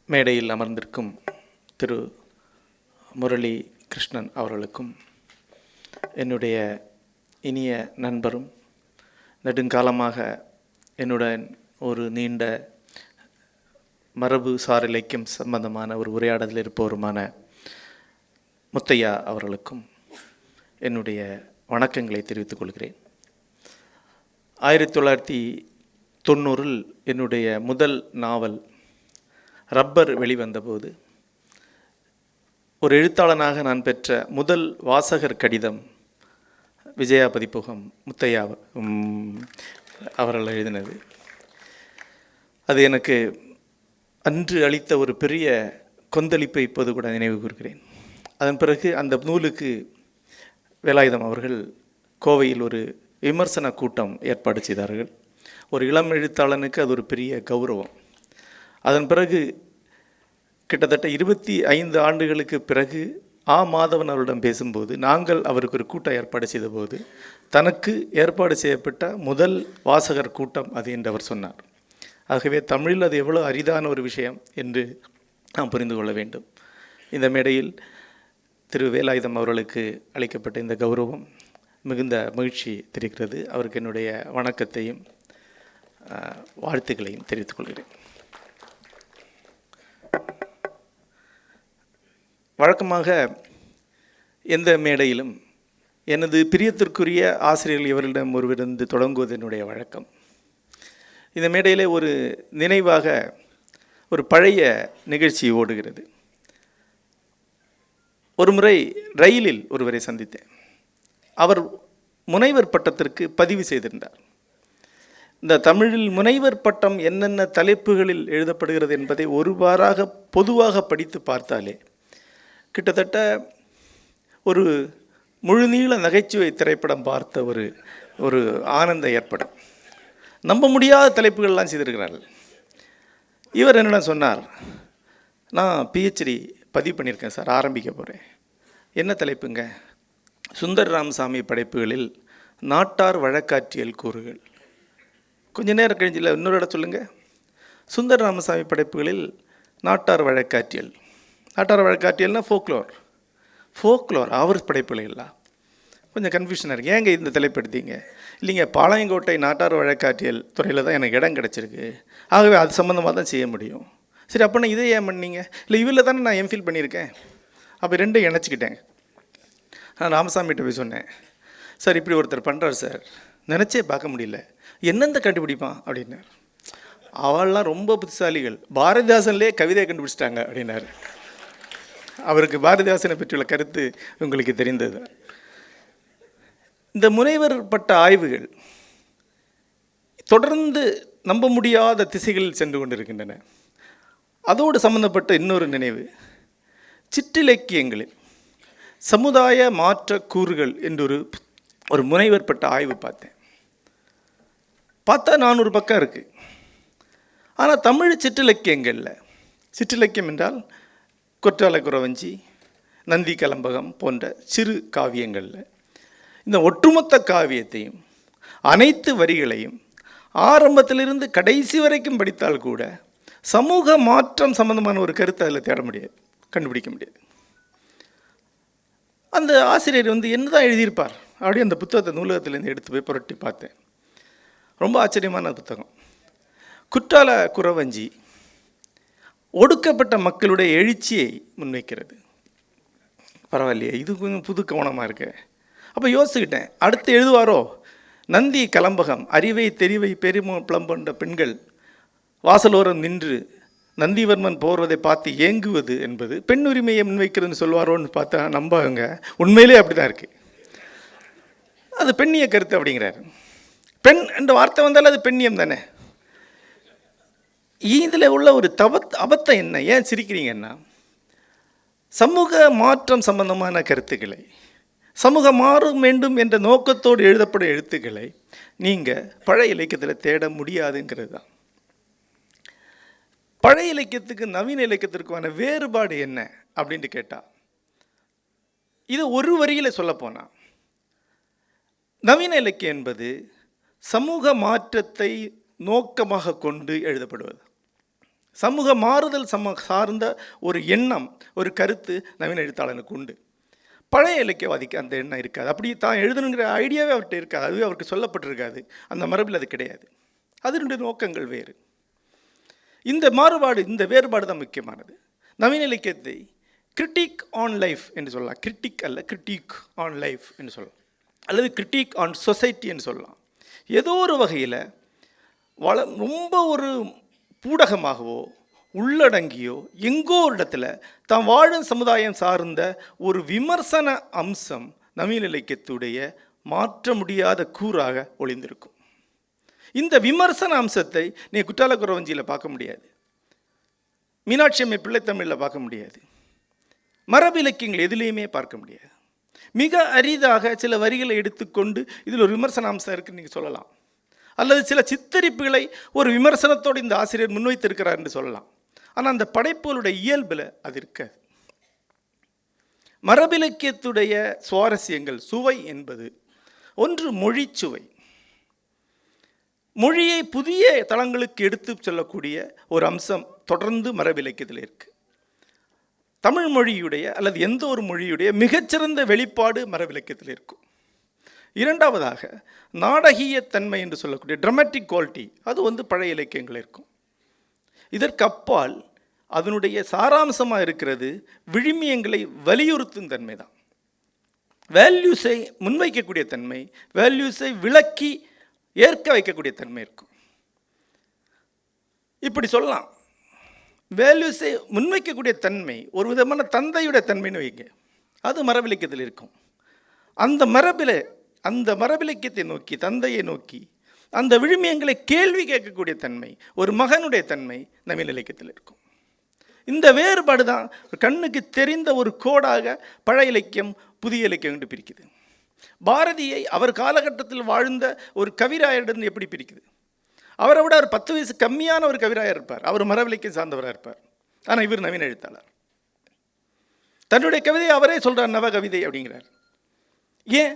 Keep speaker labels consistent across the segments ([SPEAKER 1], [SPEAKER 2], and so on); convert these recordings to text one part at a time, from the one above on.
[SPEAKER 1] மேடையில் அமர்ந்திருக்கும் திரு முரளி கிருஷ்ணன் அவர்களுக்கும், என்னுடைய இனிய நண்பரும் நெடுங்காலமாக என்னுடன் ஒரு நீண்ட மரபு சார் இலக்கியம் சம்பந்தமான ஒரு உரையாடலில் இருப்பவருமான முத்தையா அவர்களுக்கும் என்னுடைய வணக்கங்களை தெரிவித்துக் கொள்கிறேன். 1990 என்னுடைய முதல் நாவல் ரப்பர் வெளிவந்தபோது ஒரு எழுத்தாளனாக நான் பெற்ற முதல் வாசகர் கடிதம் விஜயா பதிப்பகம் முத்தையா அவர்கள் எழுதினது. அது எனக்கு அன்று அளித்த ஒரு பெரிய கொந்தளிப்பை இப்போது கூட நினைவு கூறுகிறேன். அதன் பிறகு அந்த நூலுக்கு வேலாயுதம் அவர்கள் கோவையில் ஒரு விமர்சன கூட்டம் ஏற்பாடு செய்தார்கள். ஒரு இளம் எழுத்தாளனுக்கு அது ஒரு பெரிய கௌரவம். அதன் பிறகு கிட்டத்தட்ட 25 ஆண்டுகளுக்கு பிறகு மாதவன் அவரிடம் பேசும்போது, நாங்கள் அவருக்கு ஒரு கூட்டம் ஏற்பாடு செய்தபோது தனக்கு ஏற்பாடு செய்யப்பட்ட முதல் வாசகர் கூட்டம் அது என்று அவர் சொன்னார். ஆகவே தமிழில் அது எவ்வளோ அரிதான ஒரு விஷயம் என்று நாம் புரிந்து கொள்ள வேண்டும். இந்த மேடையில் திரு வேலாயுதம் அவர்களுக்கு அளிக்கப்பட்ட இந்த கௌரவம் மிகுந்த மகிழ்ச்சி தெரிகிறது. அவருக்கு என்னுடைய வணக்கத்தையும் வாழ்த்துக்களையும் தெரிவித்துக் கொள்கிறேன். வழக்கமாக எந்த மேடையிலும் எனது பிரியத்திற்குரிய ஆசிரியர்கள் இவர்களிடம் ஒருவரிடம் தொடங்குவது என்னுடைய வழக்கம். இந்த மேடையில் ஒரு நினைவாக ஒரு பழைய நிகழ்ச்சி ஓடுகிறது. ஒரு முறை ரயிலில் ஒருவரை சந்தித்தேன். அவர் முனைவர் பட்டத்திற்கு பதிவு செய்திருந்தார். இந்த தமிழில் முனைவர் பட்டம் என்னென்ன தலைப்புகளில் எழுதப்படுகிறது என்பதை ஒருவாறாக பொதுவாக படித்து பார்த்தாலே கிட்டத்தட்ட ஒரு முழுநீள நகைச்சுவை திரைப்படம் பார்த்த ஒரு ஆனந்தம் ஏற்படும். நம்ப முடியாத தலைப்புகள்லாம் செய்திருக்கிறார்கள். இவர் என்னென்ன சொன்னார், நான் பிஹெச்டி பதிவு பண்ணியிருக்கேன் சார், ஆரம்பிக்க போகிறேன். என்ன தலைப்புங்க? சுந்தர் ராமசாமி படைப்புகளில் நாட்டார் வழக்காற்றியல் கூறுகள். கொஞ்ச நேரம் கழிஞ்சில் இன்னொரு இடம் சொல்லுங்கள். சுந்தர் ராமசாமி படைப்புகளில் நாட்டார் வழக்காற்றியல். நாட்டார் வழக்காற்றியல்னா ஃபோக்லோர் அவர் படைப்புகள் இல்லை. கொஞ்சம் கன்ஃபியூஷனாக இருக்குது. ஏங்க இந்த தலைப்பு எடுத்தீங்க? இல்லைங்க, பாளையங்கோட்டை நாட்டார் வழக்காற்றியல் துறையில் தான் எனக்கு இடம் கிடச்சிருக்கு, ஆகவே அது சம்மந்தமாக தான் செய்ய முடியும். சரி, அப்போ நான் இதை ஏன் பண்ணீங்க? இல்லை, இதில் தானே நான் எம்ஃபில் பண்ணியிருக்கேன். அப்போ ரெண்டும் இணைச்சிக்கிட்டேன். நான் ராமசாமிகிட்ட போய் சொன்னேன், சார் இப்படி ஒருத்தர் பண்ணுறார் சார், நினச்சே பார்க்க முடியல, என்னெந்த கண்டுபிடிப்பான் அப்படின்னார். அவள்லாம் ரொம்ப புத்திசாலிகள், பாரதிதாசன்லேயே கவிதையை கண்டுபிடிச்சிட்டாங்க அப்படின்னாரு. அவருக்கு பாரதிதாசனை பற்றியுள்ள கருத்து உங்களுக்கு தெரிந்தது. இந்த முனைவர் பட்ட ஆய்வுகள் தொடர்ந்து நம்ப முடியாத திசைகளில் சென்று கொண்டிருக்கின்றன. அதோடு சம்பந்தப்பட்ட இன்னொரு நினைவு, சிற்றிலக்கியங்களில் சமுதாய மாற்ற கூறுகள் என்று ஒரு முனைவர் பட்ட ஆய்வு பார்த்தேன். பார்த்தா 400 பக்கம் இருக்குது. ஆனால் தமிழ் சிற்றிலக்கியங்களில், சிற்றிலக்கியம் என்றால் குற்றால குறவஞ்சி, நந்தி கலம்பகம் போன்ற சிறு காவியங்களில் இந்த ஒட்டுமொத்த காவியத்தையும் அனைத்து வரிகளையும் ஆரம்பத்திலிருந்து கடைசி வரைக்கும் படித்தால் கூட சமூக மாற்றம் சம்பந்தமான ஒரு கருத்தை அதில் தேட முடியாது, கண்டுபிடிக்க முடியாது. அந்த ஆசிரியர் என்ன தான் எழுதியிருப்பார் அப்படி அந்த புத்தகத்தை நூலகத்திலேருந்து எடுத்து போய் புரட்டி பார்த்தேன். ரொம்ப ஆச்சரியமான புத்தகம். குற்றால குறவஞ்சி ஒடுக்கப்பட்ட மக்களுடைய எழுச்சியை முன்வைக்கிறது. பரவாயில்லையே, இது கொஞ்சம் புது கவனமாக இருக்கு. அப்போ யோசிச்சுக்கிட்டேன், அடுத்து எழுதுவாரோ நந்தி கலம்பகம், அறிவை தெரிவை பெருமளம் கொண்ட பெண்கள் வாசலோரம் நின்று நந்திவர்மன் போர்வதை பார்த்து ஏங்குவது என்பது பெண் உரிமையை முன்வைக்கிறதுன்னு சொல்வாரோன்னு பார்த்தா நம்பங்க, உண்மையிலே அப்படி தான் இருக்குது. அது பெண்ணிய கருத்து அப்படிங்கிறாரு. பெண் என்ற வார்த்தை வந்தாலும் அது பெண்ணியம் தானே. இதில் உள்ள ஒரு அபத்தம் என்ன? ஏன் சிரிக்கிறீங்கன்னா, சமூக மாற்றம் சம்பந்தமான கருத்துக்களை, சமூகம் மாறும் வேண்டும் என்ற நோக்கத்தோடு எழுதப்படும் எழுத்துக்களை நீங்கள் பழைய இலக்கியத்தில் தேட முடியாதுங்கிறது தான். பழைய இலக்கியத்துக்கு நவீன இலக்கியத்திற்கான வேறுபாடு என்ன அப்படின்ட்டு கேட்டால், இது ஒரு வரியில் சொல்லப்போனால், நவீன இலக்கியம் என்பது சமூக மாற்றத்தை நோக்கமாக கொண்டு எழுதப்படுவது. சமூக மாறுதல் சார்ந்த ஒரு எண்ணம், ஒரு கருத்து நவீன எழுத்தாளனுக்கு உண்டு. பழைய இலக்கியவாதிக்கு அந்த எண்ணம் இருக்காது. அப்படி தான் எழுதணுங்கிற ஐடியாவே அவர்கிட்ட இருக்காது. அதுவே அவருக்கு சொல்லப்பட்டிருக்காது. அந்த மரபில் அது கிடையாது. அதனுடைய நோக்கங்கள் வேறு. இந்த மாறுபாடு, இந்த வேறுபாடு தான் முக்கியமானது. நவீன இலக்கியத்தை கிரிட்டிக் ஆன் லைஃப் என்று சொல்லலாம். கிரிட்டிக் அல்ல, கிரிட்டிக் ஆன் லைஃப் என்று சொல்லலாம், அல்லது கிரிட்டிக் ஆன் சொசைட்டி என்று சொல்லலாம். ஏதோ ஒரு வகையில் ரொம்ப ஒரு பூடகமாகவோ உள்ளடங்கியோ எங்கோ ஒரு இடத்துல தான் வாழும் சமுதாயம் சார்ந்த ஒரு விமர்சன அம்சம் நவீன இலக்கியத்துடைய மாற்ற முடியாத கூறாக ஒளிந்திருக்கும். இந்த விமர்சன அம்சத்தை நீ குற்றால குறவஞ்சியில் பார்க்க முடியாது, மீனாட்சி அம்மை பிள்ளைத்தமிழில் பார்க்க முடியாது, மரபு இலக்கியங்கள் எதுலேயுமே பார்க்க முடியாது. மிக அரிதாக சில வரிகளை எடுத்துக்கொண்டு இதில் ஒரு விமர்சன அம்சம் இருக்குன்னு நீங்கள் சொல்லலாம், அல்லது சில சித்தரிப்புகளை ஒரு விமர்சனத்தோடு இந்த ஆசிரியர் முன்வைத்திருக்கிறார் என்று சொல்லலாம். ஆனால் அந்த படைப்புகளுடைய இயல்பில் அது இருக்காது. மரபிலக்கியத்துடைய சுவாரஸ்யங்கள், சுவை என்பது ஒன்று மொழி சுவை. மொழியை புதிய தளங்களுக்கு எடுத்து செல்லக்கூடிய ஒரு அம்சம் தொடர்ந்து மரபிலக்கியத்தில் இருக்கு. தமிழ் மொழியுடைய அல்லது எந்த ஒரு மொழியுடைய மிகச்சிறந்த வெளிப்பாடு மரபிலக்கியத்தில் இருக்கும். இரண்டாவதாக நாடகீய தன்மை என்று சொல்லக்கூடிய ட்ராமாட்டிக் குவாலிட்டி, அது பழைய இலக்கியங்கள் இருக்கும். இதற்கு அப்பால் அதனுடைய சாராம்சமாக இருக்கிறது விழுமியங்களை வலியுறுத்தும் தன்மை தான். வேல்யூஸை முன்வைக்கக்கூடிய தன்மை, வேல்யூஸை விளக்கி ஏற்க வைக்கக்கூடிய தன்மை இருக்கும். இப்படி சொல்லலாம், வேல்யூஸை முன்வைக்கக்கூடிய தன்மை ஒரு விதமான தந்தையுடைய தன்மைன்னு வைங்க, அது மரபிலக்கியத்தில் இருக்கும். அந்த மரபிலக்கியத்தை நோக்கி, தந்தையை நோக்கி அந்த விழுமியங்களை கேள்வி கேட்கக்கூடிய தன்மை, ஒரு மகனுடைய தன்மை நவீன இலக்கியத்தில் இருக்கும். இந்த வேறுபாடு தான் கண்ணுக்கு தெரிந்த ஒரு கோடாக பழைய இலக்கியம் புதிய இலக்கியம் என்று பிரிக்குது. பாரதியை அவர் காலகட்டத்தில் வாழ்ந்த ஒரு கவிராயரிடம் எப்படி பிரிக்குது? அவரை விட அவர் 10 வயசு கம்மியான ஒரு கவிராயர் இருப்பார், அவர் மரபிலக்கியம் சார்ந்தவராக இருப்பார். ஆனால் இவர் நவீன எழுத்தாளர். தன்னுடைய கவிதையை அவரே சொல்கிறார் நவ கவிதை அப்படிங்கிறார். ஏன்?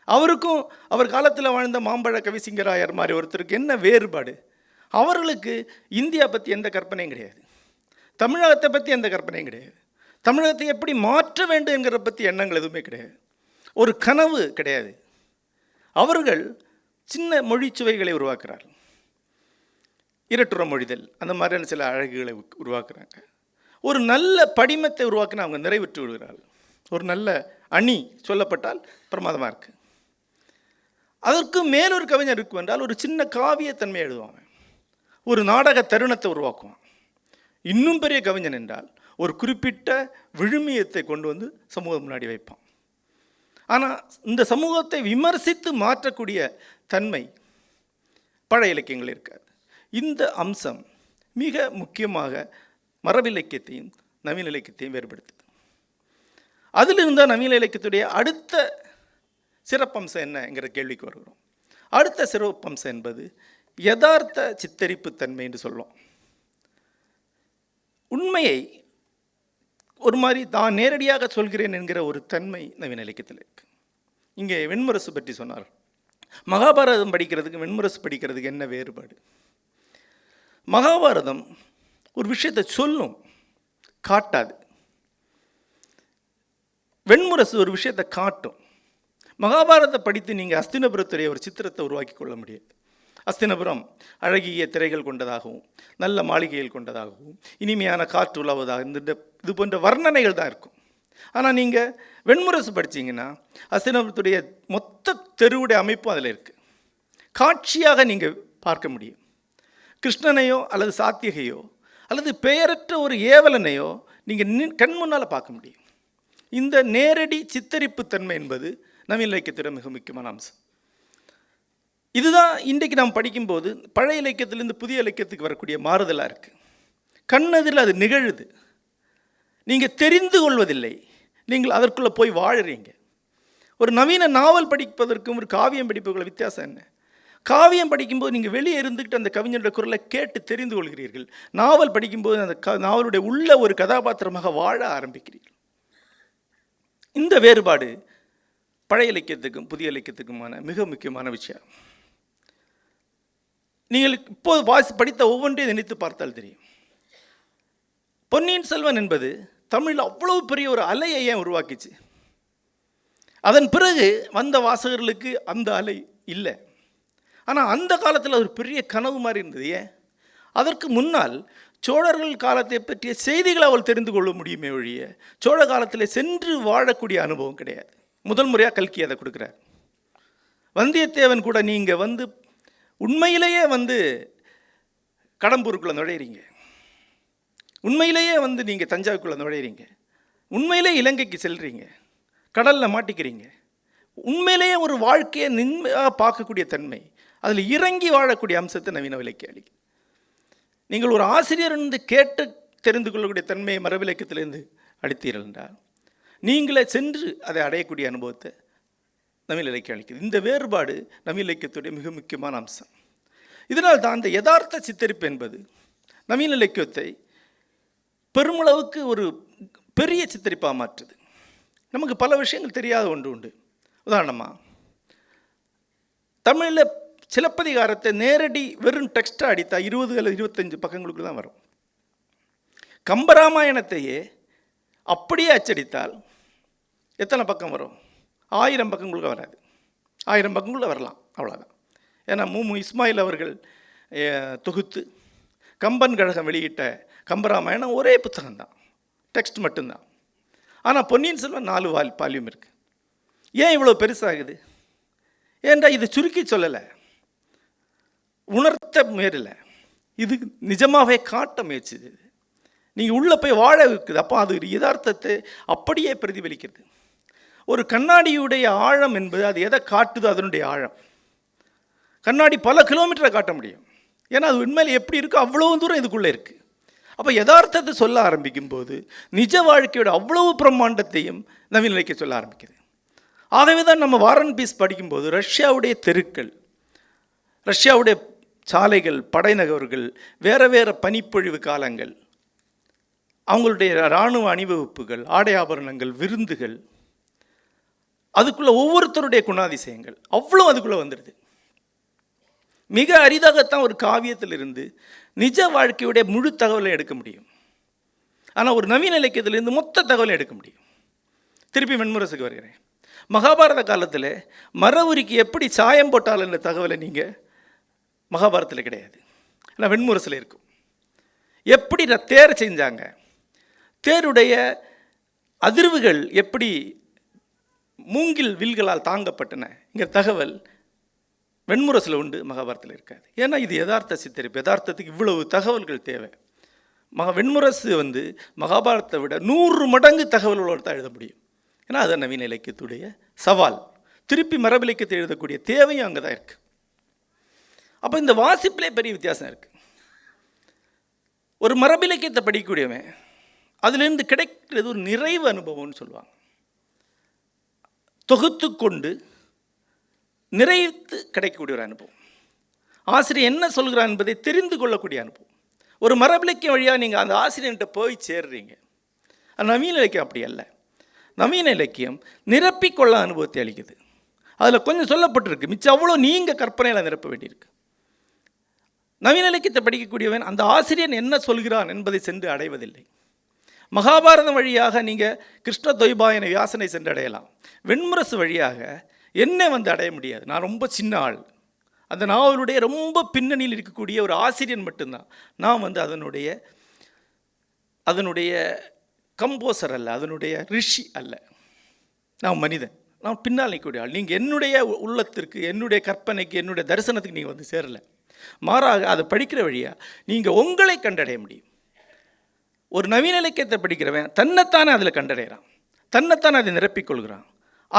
[SPEAKER 1] அவருக்கும் அவர் காலத்தில் வாழ்ந்த மாம்பழ கவிசிங்கராயர் மாதிரி ஒருத்தருக்கு என்ன வேறுபாடு? அவர்களுக்கு இந்தியா பற்றி எந்த கற்பனையும் கிடையாது, தமிழகத்தை பற்றி எந்த கற்பனையும் கிடையாது, தமிழகத்தை எப்படி மாற்ற வேண்டும் என்கிற பற்றி எண்ணங்கள் எதுவுமே கிடையாது, ஒரு கனவு கிடையாது. அவர்கள் சின்ன மொழி சுவைகளை உருவாக்குறார், இரட்டுற மொழிதல், அந்த மாதிரியான சில அழகுகளை உருவாக்குறாங்க. ஒரு நல்ல படிமத்தை உருவாக்கினா அவங்க நிறைவேற்றி விடுகிறார்கள். ஒரு நல்ல அணி சொல்லப்பட்டால் பிரமாதமாக இருக்குது. அதற்கு மேலொரு கவிஞர் இருக்கும் என்றால் ஒரு சின்ன காவியத்தன்மை எழுதுவாங்க, ஒரு நாடக தருணத்தை உருவாக்குவான். இன்னும் பெரிய கவிஞன் என்றால் ஒரு குறிப்பிட்ட விழுமியத்தை கொண்டு வந்து சமூகம் முன்னாடி வைப்பான். ஆனால் இந்த சமூகத்தை விமர்சித்து மாற்றக்கூடிய தன்மை பழைய இலக்கியங்கள் இருக்காது. இந்த அம்சம் மிக முக்கியமாக மரபிலக்கியத்தையும் நவீன இலக்கியத்தையும் வேறுபடுத்துது. அதிலிருந்த நவீன இலக்கியத்துடைய அடுத்த சிறப்பம்சம் என்னங்கிற கேள்விக்கு வருகிறோம். அடுத்த சிறப்பம்சம் என்பது யதார்த்த சித்தரிப்பு தன்மை என்று சொல்லுவோம். உண்மையை ஒரு மாதிரி தான் நேரடியாக சொல்கிறேன் என்கிற ஒரு தன்மை நவீன இலக்கியத்தில் இருக்கு. இங்கே வெண்முரசு பற்றி சொன்னார். மகாபாரதம் படிக்கிறதுக்கு வெண்முரசு படிக்கிறதுக்கு என்ன வேறுபாடு? மகாபாரதம் ஒரு விஷயத்தை சொல்லும், காட்டாது. வெண்முரசு ஒரு விஷயத்தை காட்டும். மகாபாரதத்தை படித்து நீங்கள் அஸ்தினபுரத்துடைய ஒரு சித்திரத்தை உருவாக்கி கொள்ள முடியாது. அஸ்தினபுரம் அழகிய திரைகள் கொண்டதாகவும் நல்ல மாளிகைகள் கொண்டதாகவும் இனிமையான காற்று உலாவதாக இது போன்ற வர்ணனைகள் தான் இருக்கும். ஆனால் நீங்கள் வெண்முரசு படித்தீங்கன்னா அஸ்தினபுரத்துடைய மொத்த தெருவுடைய அமைப்பும் அதில் இருக்குது. காட்சியாக நீங்கள் பார்க்க முடியும். கிருஷ்ணனையோ அல்லது சாத்தியகையோ அல்லது பெயரற்ற ஒரு ஏவலனையோ நீங்கள் கண் முன்னால் பார்க்க முடியும். இந்த நேரடி சித்தரிப்பு தன்மை என்பது நவீன இலக்கியத்துடைய மிக முக்கியமான அம்சம். இதுதான் இன்றைக்கு நாம் படிக்கும்போது பழைய இலக்கியத்திலிருந்து புதிய இலக்கியத்துக்கு வரக்கூடிய மாறுதலாக இருக்குது. கண்ணதில் அது நிகழுது, நீங்கள் தெரிந்து கொள்வதில்லை, நீங்கள் அதற்குள்ளே போய் வாழுறீங்க. ஒரு நவீன நாவல் படிப்பதற்கும் ஒரு காவியம் படிப்புக்குள்ள வித்தியாசம் என்ன? காவியம் படிக்கும்போது நீங்கள் வெளியே இருந்துக்கிட்டு அந்த கவிஞருடைய குரலை கேட்டு தெரிந்து கொள்கிறீர்கள். நாவல் படிக்கும்போது அந்த நாவலுடைய உள்ள ஒரு கதாபாத்திரமாக வாழ ஆரம்பிக்கிறீர்கள். இந்த வேறுபாடு பழைய இலக்கியத்துக்கும் புதிய இலக்கியத்துக்குமான மிக முக்கியமான விஷயம். நீங்கள் இப்போது படித்த ஒவ்வொன்றையும் நினைத்து பார்த்தால் தெரியும். பொன்னியின் செல்வன் என்பது தமிழில் அவ்வளவு பெரிய ஒரு அலையை ஏன் உருவாக்கிச்சு? அதன் பிறகு வந்த வாசகர்களுக்கு அந்த அலை இல்லை. ஆனால் அந்த காலத்தில் ஒரு பெரிய கனவு மாதிரி இருந்தது. ஏன்? அதற்கு முன்னால் சோழர்கள் காலத்தை பற்றிய செய்திகளை அவள் தெரிந்து கொள்ள முடியுமே ஒழிய சோழ காலத்தில் சென்று வாழக்கூடிய அனுபவம் கிடையாது. முதல் முறையாக கல்கி அதை கொடுக்குறார். வந்தியத்தேவன் கூட நீங்கள் வந்து உண்மையிலேயே வந்து கடம்பூருக்குள்ளே நுழையிறீங்க, உண்மையிலேயே வந்து நீங்கள் தஞ்சாவூருக்குள்ளே நுழையிறீங்க, உண்மையிலே இலங்கைக்கு செல்றீங்க, கடலில் மாட்டிக்கிறீங்க, உண்மையிலேயே ஒரு வாழ்க்கையை நிம்மதியாக பார்க்கக்கூடிய தன்மை, அதில் இறங்கி வாழக்கூடிய அம்சத்தை நவீன இலக்கியம் அளிக்கும். நீங்கள் ஒரு ஆசிரியர் இருந்து கேட்டு தெரிந்து கொள்ளக்கூடிய தன்மையை மரபிலக்கியத்திலிருந்து அளித்தீர்கள் என்றால் நீங்களே சென்று அதை அடையக்கூடிய அனுபவத்தை நவீன இலக்கியம் அளிக்குது. இந்த வேறுபாடு நவீன இலக்கியத்துடைய மிக முக்கியமான அம்சம். இதனால் தான் அந்த யதார்த்த சித்தரிப்பு என்பது நவீன இலக்கியத்தை பெருமளவுக்கு ஒரு பெரிய சித்தரிப்பாக மாற்றுது. நமக்கு பல விஷயங்கள் தெரியாத ஒன்று உண்டு. உதாரணமாக தமிழில் சிலப்பதிகாரத்தை நேரடி வெறும் டெக்ஸ்ட்டாக அடித்தா 20 அல்லது 25 பக்கங்களுக்கு தான் வரும். கம்பராமாயணத்தையே அப்படியே அச்சடித்தால் எத்தனை பக்கம் வரும்? 1000 பக்கங்களுக்கு வராது. 1000 பக்கங்களுக்குள்ள வரலாம், அவ்வளோதான். ஏன்னா இஸ்மாயில் அவர்கள் தொகுத்து கம்பன் கழகம் வெளியிட்ட கம்பராமாயணம் ஒரே புத்தகம்தான், டெக்ஸ்ட் மட்டும்தான். ஆனால் பொன்னியின் செல்வன் 4 வால்யூம் இருக்குது. ஏன் இவ்வளோ பெருசாகுது? ஏன்டா இது சுருக்கி சொல்லலை, உணர்த்த முயறலை, இது நிஜமாகவே காட்ட முயற்சிது. நீங்கள் உள்ளே போய் வாழ இருக்குது. அப்போ அது யதார்த்தத்தை அப்படியே பிரதிபலிக்கிறது. ஒரு கண்ணாடியுடைய ஆழம் என்பது அது எதை காட்டுதோ அதனுடைய ஆழம். கண்ணாடி பல கிலோமீட்டரை காட்ட முடியும். ஏன்னா அது உண்மையில் எப்படி இருக்கோ அவ்வளோ தூரம் இதுக்குள்ளே இருக்குது. அப்போ யதார்த்தத்தை சொல்ல ஆரம்பிக்கும் போது நிஜ வாழ்க்கையோட அவ்வளவு பிரம்மாண்டத்தையும் நவீன இலக்கியம் சொல்ல ஆரம்பிக்குது. ஆகவே தான் நம்ம வார் அண்ட் பீஸ் படிக்கும்போது ரஷ்யாவுடைய தெருக்கள், ரஷ்யாவுடைய சாலைகள், படைநகர்கள், வேறு வேறு பனிப்பொழிவு காலங்கள், அவங்களுடைய இராணுவ அணிவகுப்புகள், ஆடை ஆபரணங்கள், விருந்துகள், அதுக்குள்ளே ஒவ்வொருத்தருடைய குணாதிசயங்கள் அவ்வளோ அதுக்குள்ளே வந்துடுது. மிக அரிதாகத்தான் ஒரு காவியத்திலிருந்து நிஜ வாழ்க்கையுடைய முழு தகவலை எடுக்க முடியும். ஆனால் ஒரு நவீன இலக்கியத்திலிருந்து மொத்த தகவலை எடுக்க முடியும். திருப்பி வெண்முரசுக்கு வருகிறேன். மகாபாரத காலத்தில் மர உரிக்கு எப்படி சாயம் போட்டால் என்ற தகவலை நீங்கள் மகாபாரதத்தில் கிடையாது, ஆனால் வெண்முரசில் இருக்கும். எப்படி தேர் செஞ்சாங்க, தேருடைய அதிர்வுகள் எப்படி மூங்கில் வில்களால் தாங்கப்பட்டன இங்கே தகவல் வெண்முரசில் உண்டு, மகாபாரதத்தில் இருக்காது. ஏன்னா இது யதார்த்த சித்தரிப்பு. யதார்த்தத்துக்கு இவ்வளவு தகவல்கள் தேவை. வெண்முரசு வந்து மகாபாரதத்தை விட 100 மடங்கு தகவல்களோடு தான் எழுத முடியும். ஏன்னா அது நவீன இலக்கியத்துடைய சவால். திருப்பி மரபு இலக்கியத்தை எழுதக்கூடிய தேவையும் அங்கே தான் இருக்குது. அப்போ இந்த வாசிப்பிலே பெரிய வித்தியாசம் இருக்குது. ஒரு மரபு இலக்கியத்தை படிக்கக்கூடியவன் அதிலிருந்து கிடைக்கிறது ஒரு நிறைவு அனுபவம்னு சொல்லுவாங்க. தொகுத்து கொண்டு நிறைத்து கிடைக்கக்கூடிய ஒரு அனுபவம். ஆசிரியர் என்ன சொல்கிறார் என்பதை தெரிந்து கொள்ளக்கூடிய அனுபவம். ஒரு மரபு இலக்கியம் வழியாக நீங்கள் அந்த ஆசிரியர்கிட்ட போய் சேர்றீங்க. நவீன இலக்கியம் அப்படி அல்ல. நவீன இலக்கியம் நிரப்பிக்கொள்ள அனுபவத்தை அளிக்குது. அதில் கொஞ்சம் சொல்லப்பட்டிருக்கு, மிச்சம் அவ்வளோ நீங்கள் கற்பனையில் நிரப்ப வேண்டியிருக்கு. நவீன இலக்கியத்தை படிக்கக்கூடியவன் அந்த ஆசிரியன் என்ன சொல்கிறான் என்பதை சென்று அடைவதில்லை. மகாபாரதம் வழியாக நீங்கள் கிருஷ்ண தொய்பாயன வியாசனை சென்று அடையலாம். வெண்முரசு வழியாக என்ன வந்து அடைய முடியாது. நான் ரொம்ப சின்ன ஆள், அந்த நாவலுடைய ரொம்ப பின்னணியில் இருக்கக்கூடிய ஒரு ஆசிரியன் மட்டும்தான். நான் வந்து அதனுடைய கம்போசர் அல்ல, அதனுடைய ரிஷி அல்ல. நான் மனிதன், நான் பின்னால் நிற்கக்கூடிய ஆள். நீங்கள் என்னுடைய உள்ளத்திற்கு, என்னுடைய கற்பனைக்கு, என்னுடைய தரிசனத்துக்கு நீங்கள் வந்து சேரலை. மாறாக அதை படிக்கிற வழியாக நீங்கள் உங்களை கண்டடைய முடியும். ஒரு நவீன இலக்கியத்தை படிக்கிறவன் தன்னைத்தானே அதில் கண்டடைகிறான், தன்னைத்தானே அதை நிரப்பிக்கொள்கிறான்.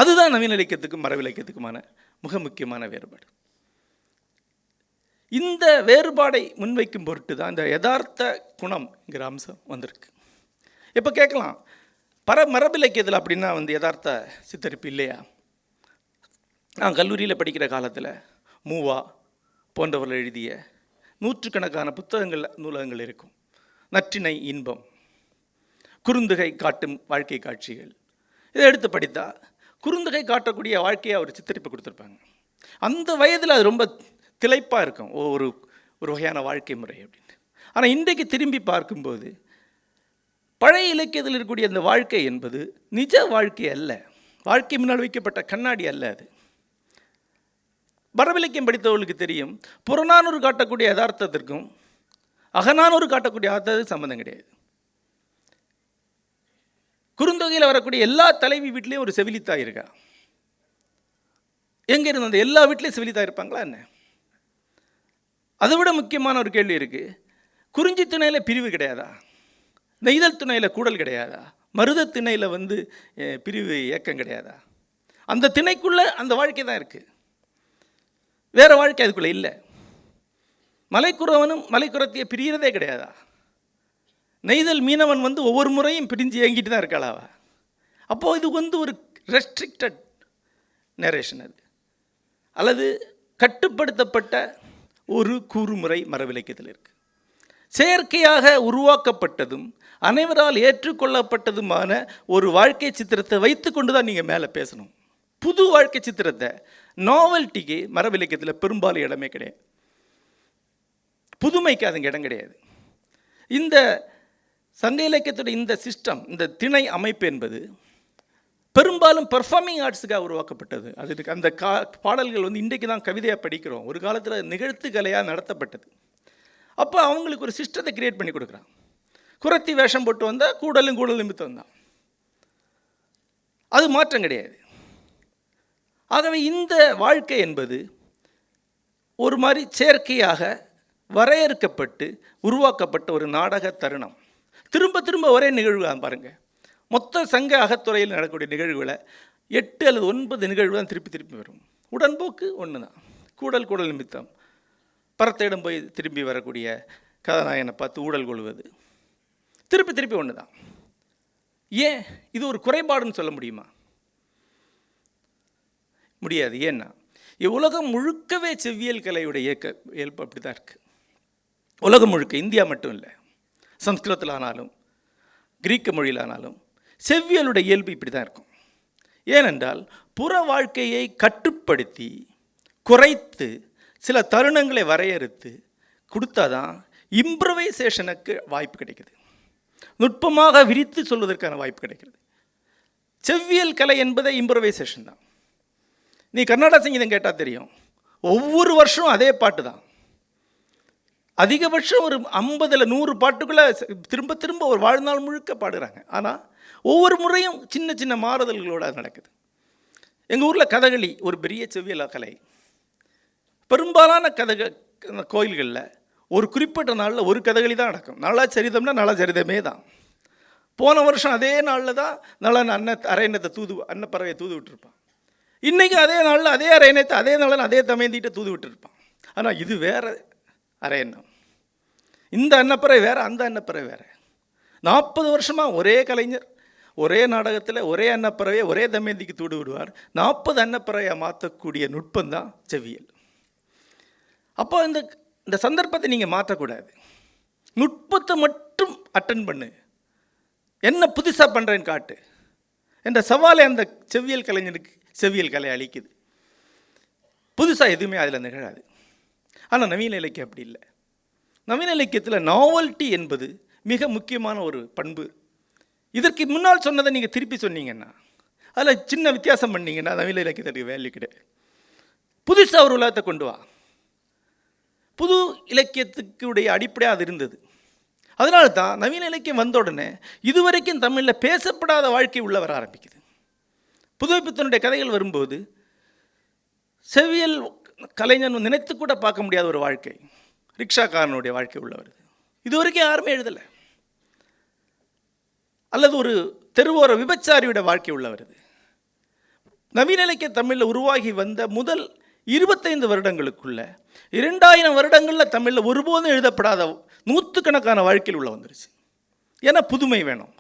[SPEAKER 1] அதுதான் நவீன இலக்கியத்துக்கும் மரபு இலக்கியத்துக்குமான மிக முக்கியமான வேறுபாடு. இந்த வேறுபாடை முன்வைக்கும் பொருட்டு தான் இந்த யதார்த்த குணம்ங்கிற அம்சம் வந்திருக்கு. இப்போ கேட்கலாம், மரபு இலக்கியத்தில் அப்படின்னா வந்து யதார்த்த சித்தரிப்பு இல்லையா? நான் கல்லூரியில் படிக்கிற காலத்தில் மூவா போன்றவர்கள் எழுதிய நூற்றுக்கணக்கான நூலகங்கள் இருக்கும். நற்றிணை இன்பம், குறுந்தொகை காட்டும் வாழ்க்கை காட்சிகள், இதை எடுத்து படித்தா குறுந்தொகை காட்டக்கூடிய வாழ்க்கையை அவர் சித்தரிப்பு கொடுத்துருப்பாங்க. அந்த வயதில் அது ரொம்ப திளைப்பாக இருக்கும், ஒரு ஒரு வகையான வாழ்க்கை முறை அப்படின்னு. ஆனால் இன்றைக்கு திரும்பி பார்க்கும்போது பழைய இலக்கியத்தில் இருக்கக்கூடிய அந்த வாழ்க்கை என்பது நிஜ வாழ்க்கை அல்ல, வாழ்க்கை முன்னால் வைக்கப்பட்ட கண்ணாடி அல்ல. அது மரபிலக்கியம் படித்தவர்களுக்கு தெரியும், புறநானூறு காட்டக்கூடிய யதார்த்தத்திற்கும் அகநானூறு காட்டக்கூடிய யதார்த்தத்துக்கு சம்பந்தம் கிடையாது. குறுந்தொகையில் வரக்கூடிய எல்லா தலைவி வீட்லேயும் ஒரு செவிலித்தாய் இருக்கா. எங்கே இருந்து அந்த எல்லா வீட்லேயும் செவிலித்தாய் இருப்பாங்களா என்ன? அதை விட முக்கியமான ஒரு கேள்வி இருக்குது, குறிஞ்சி திணையில் பிரிவு கிடையாதா? நெய்தல் திணையில் கூடல் கிடையாதா? மருத திணையில் பிரிவு இயக்கம் கிடையாதா? அந்த திணைக்குள்ளே அந்த வாழ்க்கை தான் இருக்குது, வேறு வாழ்க்கை அதுக்குள்ளே இல்லை. மலைக்குறவனும் மலைக்குறத்தையை பிரிகிறதே கிடையாதா? நெய்தல் மீனவன் ஒவ்வொரு முறையும் பிரிஞ்சு இயங்கிட்டு தான் இருக்காளாவா? அப்போது இது ஒரு ரெஸ்ட்ரிக்டட் நரேஷன் அது, அல்லது கட்டுப்படுத்தப்பட்ட ஒரு கூறுமுறை மரபிலக்கியத்தில் இருக்குது. செயற்கையாக உருவாக்கப்பட்டதும் அனைவரால் ஏற்றுக்கொள்ளப்பட்டதுமான ஒரு வாழ்க்கை சித்திரத்தை வைத்து கொண்டு தான் நீங்கள் மேலே பேசணும். புது வாழ்க்கை சித்திரத்தை, நாவல்ட்டிக்கு மரபிலக்கியத்தில் பெரும்பாலும் இடமே கிடையாது, புதுமைக்கு அதுங்க இடம் கிடையாது. இந்த சங்க இலக்கியத்துடைய இந்த சிஸ்டம், இந்த திணை அமைப்பு என்பது பெரும்பாலும் பெர்ஃபார்மிங் ஆர்ட்ஸுக்காக உருவாக்கப்பட்டது. அதுக்கு அந்த பாடல்கள் இன்றைக்கு தான் கவிதையாக படிக்கிறோம், ஒரு காலத்தில் நிகழ்த்து கலையாக நடத்தப்பட்டது. அப்போ அவங்களுக்கு ஒரு சிஸ்டத்தை கிரியேட் பண்ணி கொடுக்குறான். குறத்தி வேஷம் போட்டு வந்தால் கூடலும் நிமித்தம் தான், அது மாற்றம் கிடையாது. ஆகவே இந்த வாழ்க்கை என்பது ஒரு மாதிரி செயற்கையாக வரையறுக்கப்பட்டு உருவாக்கப்பட்ட ஒரு நாடக தருணம். திரும்ப திரும்ப ஒரே நிகழ்வு தான் பாருங்கள். மொத்த சங்க அகத்துறையில் நடக்கக்கூடிய நிகழ்வுகளை 8 அல்லது 9 நிகழ்வு தான் திருப்பி திருப்பி வரும். உடன்போக்கு ஒன்று தான், கூடல் நிமித்தம், பரத்தையிடம் போய் திரும்பி வரக்கூடிய கதாநாயகனை பார்த்து ஊடல் கொள்வது, திருப்பி திருப்பி ஒன்று தான். ஏன் இது ஒரு குறைபாடுன்னு சொல்ல முடியுமா? முடியாது. ஏன்னா உலகம் முழுக்கவே செவ்வியல் கலையுடைய இயல்பு அப்படி தான் இருக்குது. உலகம் முழுக்க, இந்தியா மட்டும் இல்லை, சம்ஸ்கிருதத்தில் ஆனாலும் கிரீக்க மொழியில் ஆனாலும் செவ்வியலுடைய இயல்பு இப்படி தான் இருக்கும். ஏனென்றால் புற வாழ்க்கையை கட்டுப்படுத்தி குறைத்து சில தருணங்களை வரையறுத்து கொடுத்தாதான் இம்ப்ரவைசேஷனுக்கு வாய்ப்பு கிடைக்குது, நுட்பமாக விரித்து சொல்வதற்கான வாய்ப்பு கிடைக்கிறது. செவ்வியல் கலை என்பதே இம்ப்ரவைசேஷன் தான். நீ கர்நாடக சங்கீதம் கேட்டால் தெரியும், ஒவ்வொரு வருஷம் அதே பாட்டு தான், அதிகபட்சம் ஒரு 50-100 பாட்டுக்குள்ளே திரும்ப திரும்ப ஒரு வாழ்நாள் முழுக்க பாடுறாங்க. ஆனால் ஒவ்வொரு முறையும் சின்ன சின்ன மாறுதல்களோடு அது நடக்குது. எங்கள் ஊரில் கதகளி ஒரு பெரிய செவ்வியல் கலை. பெரும்பாலான கோயில்களில் ஒரு குறிப்பிட்ட நாளில் ஒரு கதகளி தான் நடக்கும். நலச்சரிதம்னா நலச்சரிதமே தான். போன வருஷம் அதே நாளில் தான் அரையணத்தை அன்னப்பறவையை தூது விட்டுருப்பான். இன்றைக்கி அதே நாளில் அதே அரையணத்தை அதே நாளில் அதே தமையந்திட்ட தூது விட்டுருப்பான். ஆனால் இது வேறு அரையண்ணம், இந்த அன்னப்பறவை வேறு, அந்த அன்னப்பறவை வேறு. 40 வருஷமாக ஒரே கலைஞர் ஒரே நாடகத்தில் ஒரே அன்னப்பறவையை ஒரே தமேந்திக்கு தூடு விடுவார். 40 அன்னப்பறவையை மாற்றக்கூடிய நுட்பந்தான் செவ்வியல். அப்போ இந்த சந்தர்ப்பத்தை நீங்கள் மாற்றக்கூடாது, நுட்பத்தை மட்டும் அட்டன் பண்ணு, என்ன புதுசாக பண்ணுறேன்னு காட்டு என்ற சவாலை அந்த செவ்வியல் கலைஞனுக்கு செவ்வியல் கலை அளிக்குது. புதுசாக எதுவுமே அதில் நிகழாது. ஆனால் நவீன இலக்கியம் அப்படி இல்லை. நவீன இலக்கியத்தில் நாவல்ட்டி என்பது மிக முக்கியமான ஒரு பண்பு. இதற்கு முன்னால் சொன்னதை நீங்கள் திருப்பி சொன்னீங்கன்னா, அதில் சின்ன வித்தியாசம் பண்ணிங்கன்னா நவீன இலக்கியத்துக்கு வேல்யூ கிடையாது. புதுசாக ஒரு உலகத்தை கொண்டு வா. புது இலக்கியத்துக்குடைய அடிப்படையாக அது இருந்தது. அதனால தான் நவீன இலக்கியம் வந்த உடனே இதுவரைக்கும் தமிழில் பேசப்படாத வாழ்க்கை உள்ள வர ஆரம்பிக்குது. புதுமைப்பித்தனுடைய கதைகள் வரும்போது செவ்வியல் கலைஞன் நினைத்து கூட பார்க்க முடியாத ஒரு வாழ்க்கை, ரிக்ஷாக்காரனுடைய வாழ்க்கை உள்ள வருது. இது வரைக்கும் யாருமே எழுதலை. அல்லது ஒரு தெருவோர விபச்சாரியோட வாழ்க்கை உள்ள வருது. நவீன இலக்கிய தமிழில் உருவாகி வந்த முதல் 25 வருடங்களுக்குள்ள 2000 வருடங்களில் தமிழில் ஒருபோதும் எழுதப்படாத நூற்றுக்கணக்கான வாழ்க்கையில் உள்ள வந்துருச்சு. ஏன்னா புதுமை வேணும்.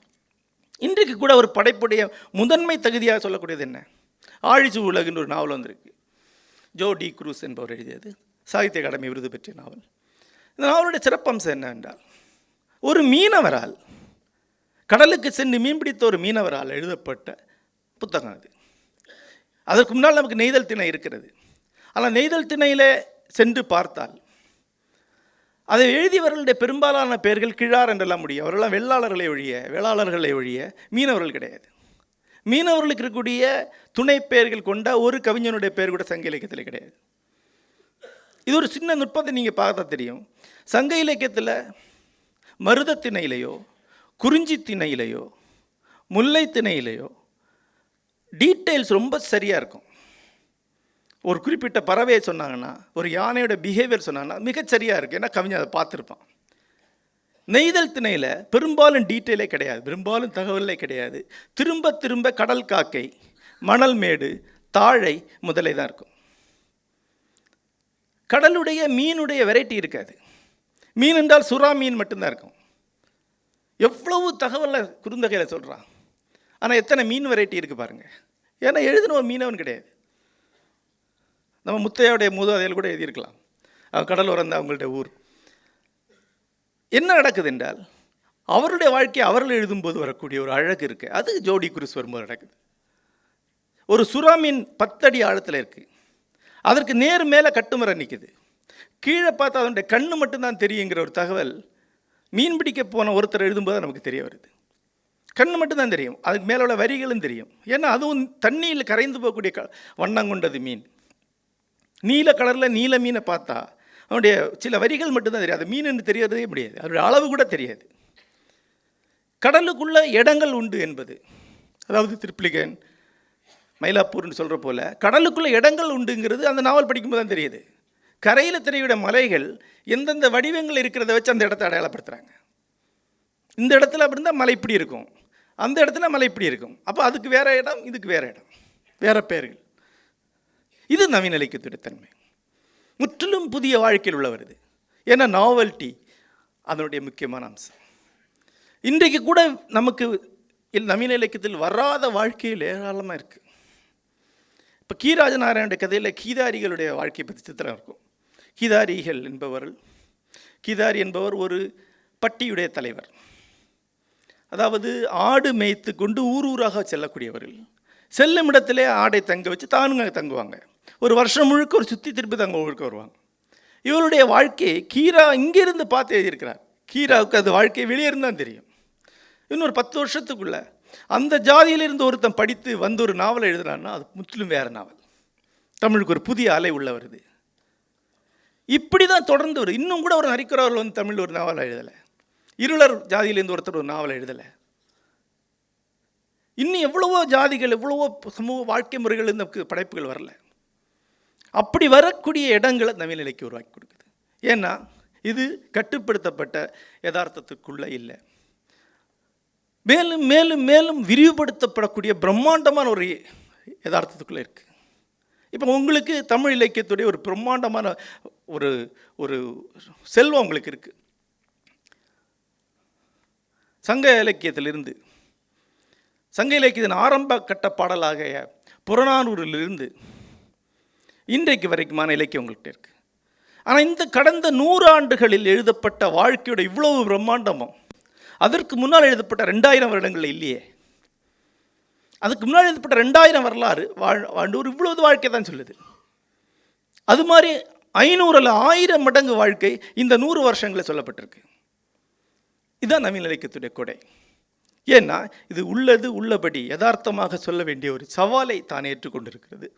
[SPEAKER 1] இன்றைக்கு கூட ஒரு படைப்புடைய முதன்மை தகுதியாக சொல்லக்கூடியது என்ன? ஆழிச்சு உலகுன்னு ஒரு நாவல் வந்திருக்கு. ஜோ டி குரூஸ் என்பவர் எழுதியது, சாகித்ய அகாடமி விருது பெற்ற நாவல். இந்த நாவலுடைய சிறப்பம்சம் என்னவென்றால், ஒரு மீனவரால், கடலுக்கு சென்று மீன்பிடித்த ஒரு மீனவரால் எழுதப்பட்ட புத்தகம் அது. அதற்கு முன்னால் நமக்கு நெய்தல் திணை இருக்கிறது. ஆனால் நெய்தல் திணையில் சென்று பார்த்தால் அதை எழுதியவர்களுடைய பெரும்பாலான பெயர்கள் கிழார் என்றெல்லாம் முடியும். அவர்களெல்லாம் வேளாளர்களை ஒழிய மீனவர்கள் கிடையாது. மீனவர்களுக்கு இருக்கக்கூடிய துணை பெயர்கள் கொண்ட ஒரு கவிஞனுடைய பெயர் கூட சங்க இலக்கியத்தில் கிடையாது. இது ஒரு சின்ன நுட்பத்தை நீங்கள் பார்த்தா தெரியும். சங்க இலக்கியத்தில் மருத திணையிலையோ குறிஞ்சி திணையிலையோ முல்லை திணையிலையோ டீட்டெயில்ஸ் ரொம்ப சரியாக இருக்கும். ஒரு குறிப்பிட்ட பறவையை சொன்னாங்கன்னா, ஒரு யானையோட பிஹேவியர் சொன்னாங்கன்னா மிகச்சரியாக இருக்குது. ஏன்னா கவிஞர் அதை பார்த்துருப்பான். நெய்தல் திணையில் பெரும்பாலும் டீட்டெயிலே கிடையாது, பெரும்பாலும் தகவலே கிடையாது. திரும்ப திரும்ப கடல் காக்கை, மணல் மேடு, தாழை முதலை தான் இருக்கும். கடலுடைய மீனுடைய வெரைட்டி இருக்காது. மீன் என்றால் சுறா மீன் மட்டும்தான் இருக்கும். எவ்வளவு தகவலை குறுந்தொகையில் சொல்கிறான். ஆனால் எத்தனை மீன் வெரைட்டி இருக்குது பாருங்கள். ஏன்னா எழுதின ஒரு மீனவன் கிடையாது. நம்ம முத்தையாவுடைய மூதாதையில் கூட எழுதியிருக்கலாம். கடலோரம் தான் அவங்களுடைய ஊர். என்ன நடக்குது என்றால், அவருடைய வாழ்க்கையை அவர்கள் எழுதும்போது வரக்கூடிய ஒரு அழகு இருக்குது. அது ஜோடி குருஸ் வரும்போது நடக்குது. ஒரு சுறா மீன் 10 அடி ஆழத்தில் இருக்குது. அதற்கு நேர் மேலே கட்டுமரம் நிற்குது. கீழே பார்த்தா அதனுடைய கண்ணு மட்டும்தான் தெரியுங்கிற ஒரு தகவல் மீன் பிடிக்க போன ஒருத்தர் எழுதும்போது நமக்கு தெரிய வருது. கண்ணு மட்டும்தான் தெரியும், அதுக்கு மேலே உள்ள வரிகளும் தெரியும். ஏன்னா அதுவும் தண்ணியில் கரைந்து போகக்கூடிய வண்ணம் கொண்டது மீன். நீல கலரில் நீல மீனை பார்த்தா அவனுடைய சில வரிகள் மட்டும்தான் தெரியும். அது மீன் என்று தெரியறதே முடியாது, அதனுடைய அளவு கூட தெரியாது. கடலுக்குள்ள இடங்கள் உண்டு என்பது, அதாவது திருப்பிலிகன், மயிலாப்பூர்னு சொல்கிற போல கடலுக்குள்ள இடங்கள் உண்டுங்கிறது அந்த நாவல் படிக்கும்போது தான் தெரியுது. கரையில் தெரியவிட மலைகள் எந்தெந்த வடிவங்கள் இருக்கிறத வச்சு அந்த இடத்த அடையாளப்படுத்துகிறாங்க. இந்த இடத்துல அப்படி இருந்தால் மலை இப்படி இருக்கும், அந்த இடத்துல மலை இப்படி இருக்கும். அப்போ அதுக்கு வேறு இடம், இதுக்கு வேறு இடம், வேறு பெயர்கள். இது நவீன இலக்கியத்துடைய தன்மை. முற்றிலும் புதிய வாழ்க்கையில் உள்ள வருது. ஏன்னா நாவல்ட்டி அதனுடைய முக்கியமான அம்சம். இன்றைக்கு கூட நமக்கு நவீன இலக்கியத்தில் வராத வாழ்க்கையில் ஏராளமாக இருக்குது. இப்போ கீராஜநாராயணுடைய கதையில் கீதாரிகளுடைய வாழ்க்கையை பற்றி சித்திரம் இருக்கும். கீதாரி என்பவர் ஒரு பட்டியுடைய தலைவர். அதாவது ஆடு மேய்த்து கொண்டு ஊர் ஊராக செல்லக்கூடியவர்கள். செல்லும் இடத்திலே ஆடை தங்க வச்சு தானுங்க தங்குவாங்க. ஒரு வருஷம் முழுக்க ஒரு சுற்றி திருப்பி தங்க முழுக்க வருவாங்க. இவருடைய வாழ்க்கையை கீரா இங்கிருந்து பார்த்து எழுதியிருக்கிறார். கீராவுக்கு அது வாழ்க்கை வெளியே இருந்தால் தெரியும். இன்னொரு 10 வருஷத்துக்குள்ள அந்த ஜாதியிலிருந்து ஒருத்தன் படித்து வந்து ஒரு நாவலை எழுதுனான்னா அது முற்றிலும் வேறு நாவல். தமிழுக்கு ஒரு புதிய அலை உள்ள வருது. இப்படி தான் தொடர்ந்து வருது. இன்னும் கூட ஒரு நரிக்குறவர் வந்து தமிழ் ஒரு நாவலை எழுதலை. இருளர் ஜாதியிலேருந்து ஒருத்தர் ஒரு நாவலை எழுதலை. இன்னும் எவ்வளவோ ஜாதிகள், எவ்வளவோ சமூக வாழ்க்கை முறைகள் இந்த படைப்புகள் வரல. அப்படி வரக்கூடிய இடங்களை நவீன இலக்கியம் உருவாக்கி கொடுக்குது. ஏன்னா இது கட்டுப்படுத்தப்பட்ட யதார்த்தத்துக்குள்ளே இல்லை, மேலும் மேலும் மேலும் விரிவுபடுத்தப்படக்கூடிய பிரம்மாண்டமான ஒரு யதார்த்தத்துக்குள்ளே இருக்குது. இப்போ உங்களுக்கு தமிழ் இலக்கியத்துடைய ஒரு பிரம்மாண்டமான ஒரு ஒரு செல்வம் உங்களுக்கு இருக்குது. சங்க இலக்கியத்திலிருந்து, சங்க இலக்கியத்தின் ஆரம்ப கட்ட பாடலாக புறநானூரிலிருந்து இன்றைக்கு வரைக்குமான இலக்கியம் உங்கள்கிட்ட இருக்குது. ஆனால் இந்த கடந்த 100 ஆண்டுகளில் எழுதப்பட்ட வாழ்க்கையோட இவ்வளவு பிரம்மாண்டமும் அதற்கு முன்னால் எழுதப்பட்ட 2000 வருடங்களில் இல்லையே. அதுக்கு முன்னால் எழுதப்பட்ட 2000 வரலாறு ஒரு இவ்வளவு வாழ்க்கை தான் சொல்லுது. அது மாதிரி 500 அல்ல 1000 மடங்கு வாழ்க்கை இந்த 100 வருஷங்களில் சொல்லப்பட்டிருக்கு. இதுதான் நவீன இலக்கியத்துடைய கொடை. ஏன்னா இது உள்ளது உள்ளபடி யதார்த்தமாக சொல்ல வேண்டிய ஒரு சவாலை தான் ஏற்றுக்கொண்டிருக்கிறது.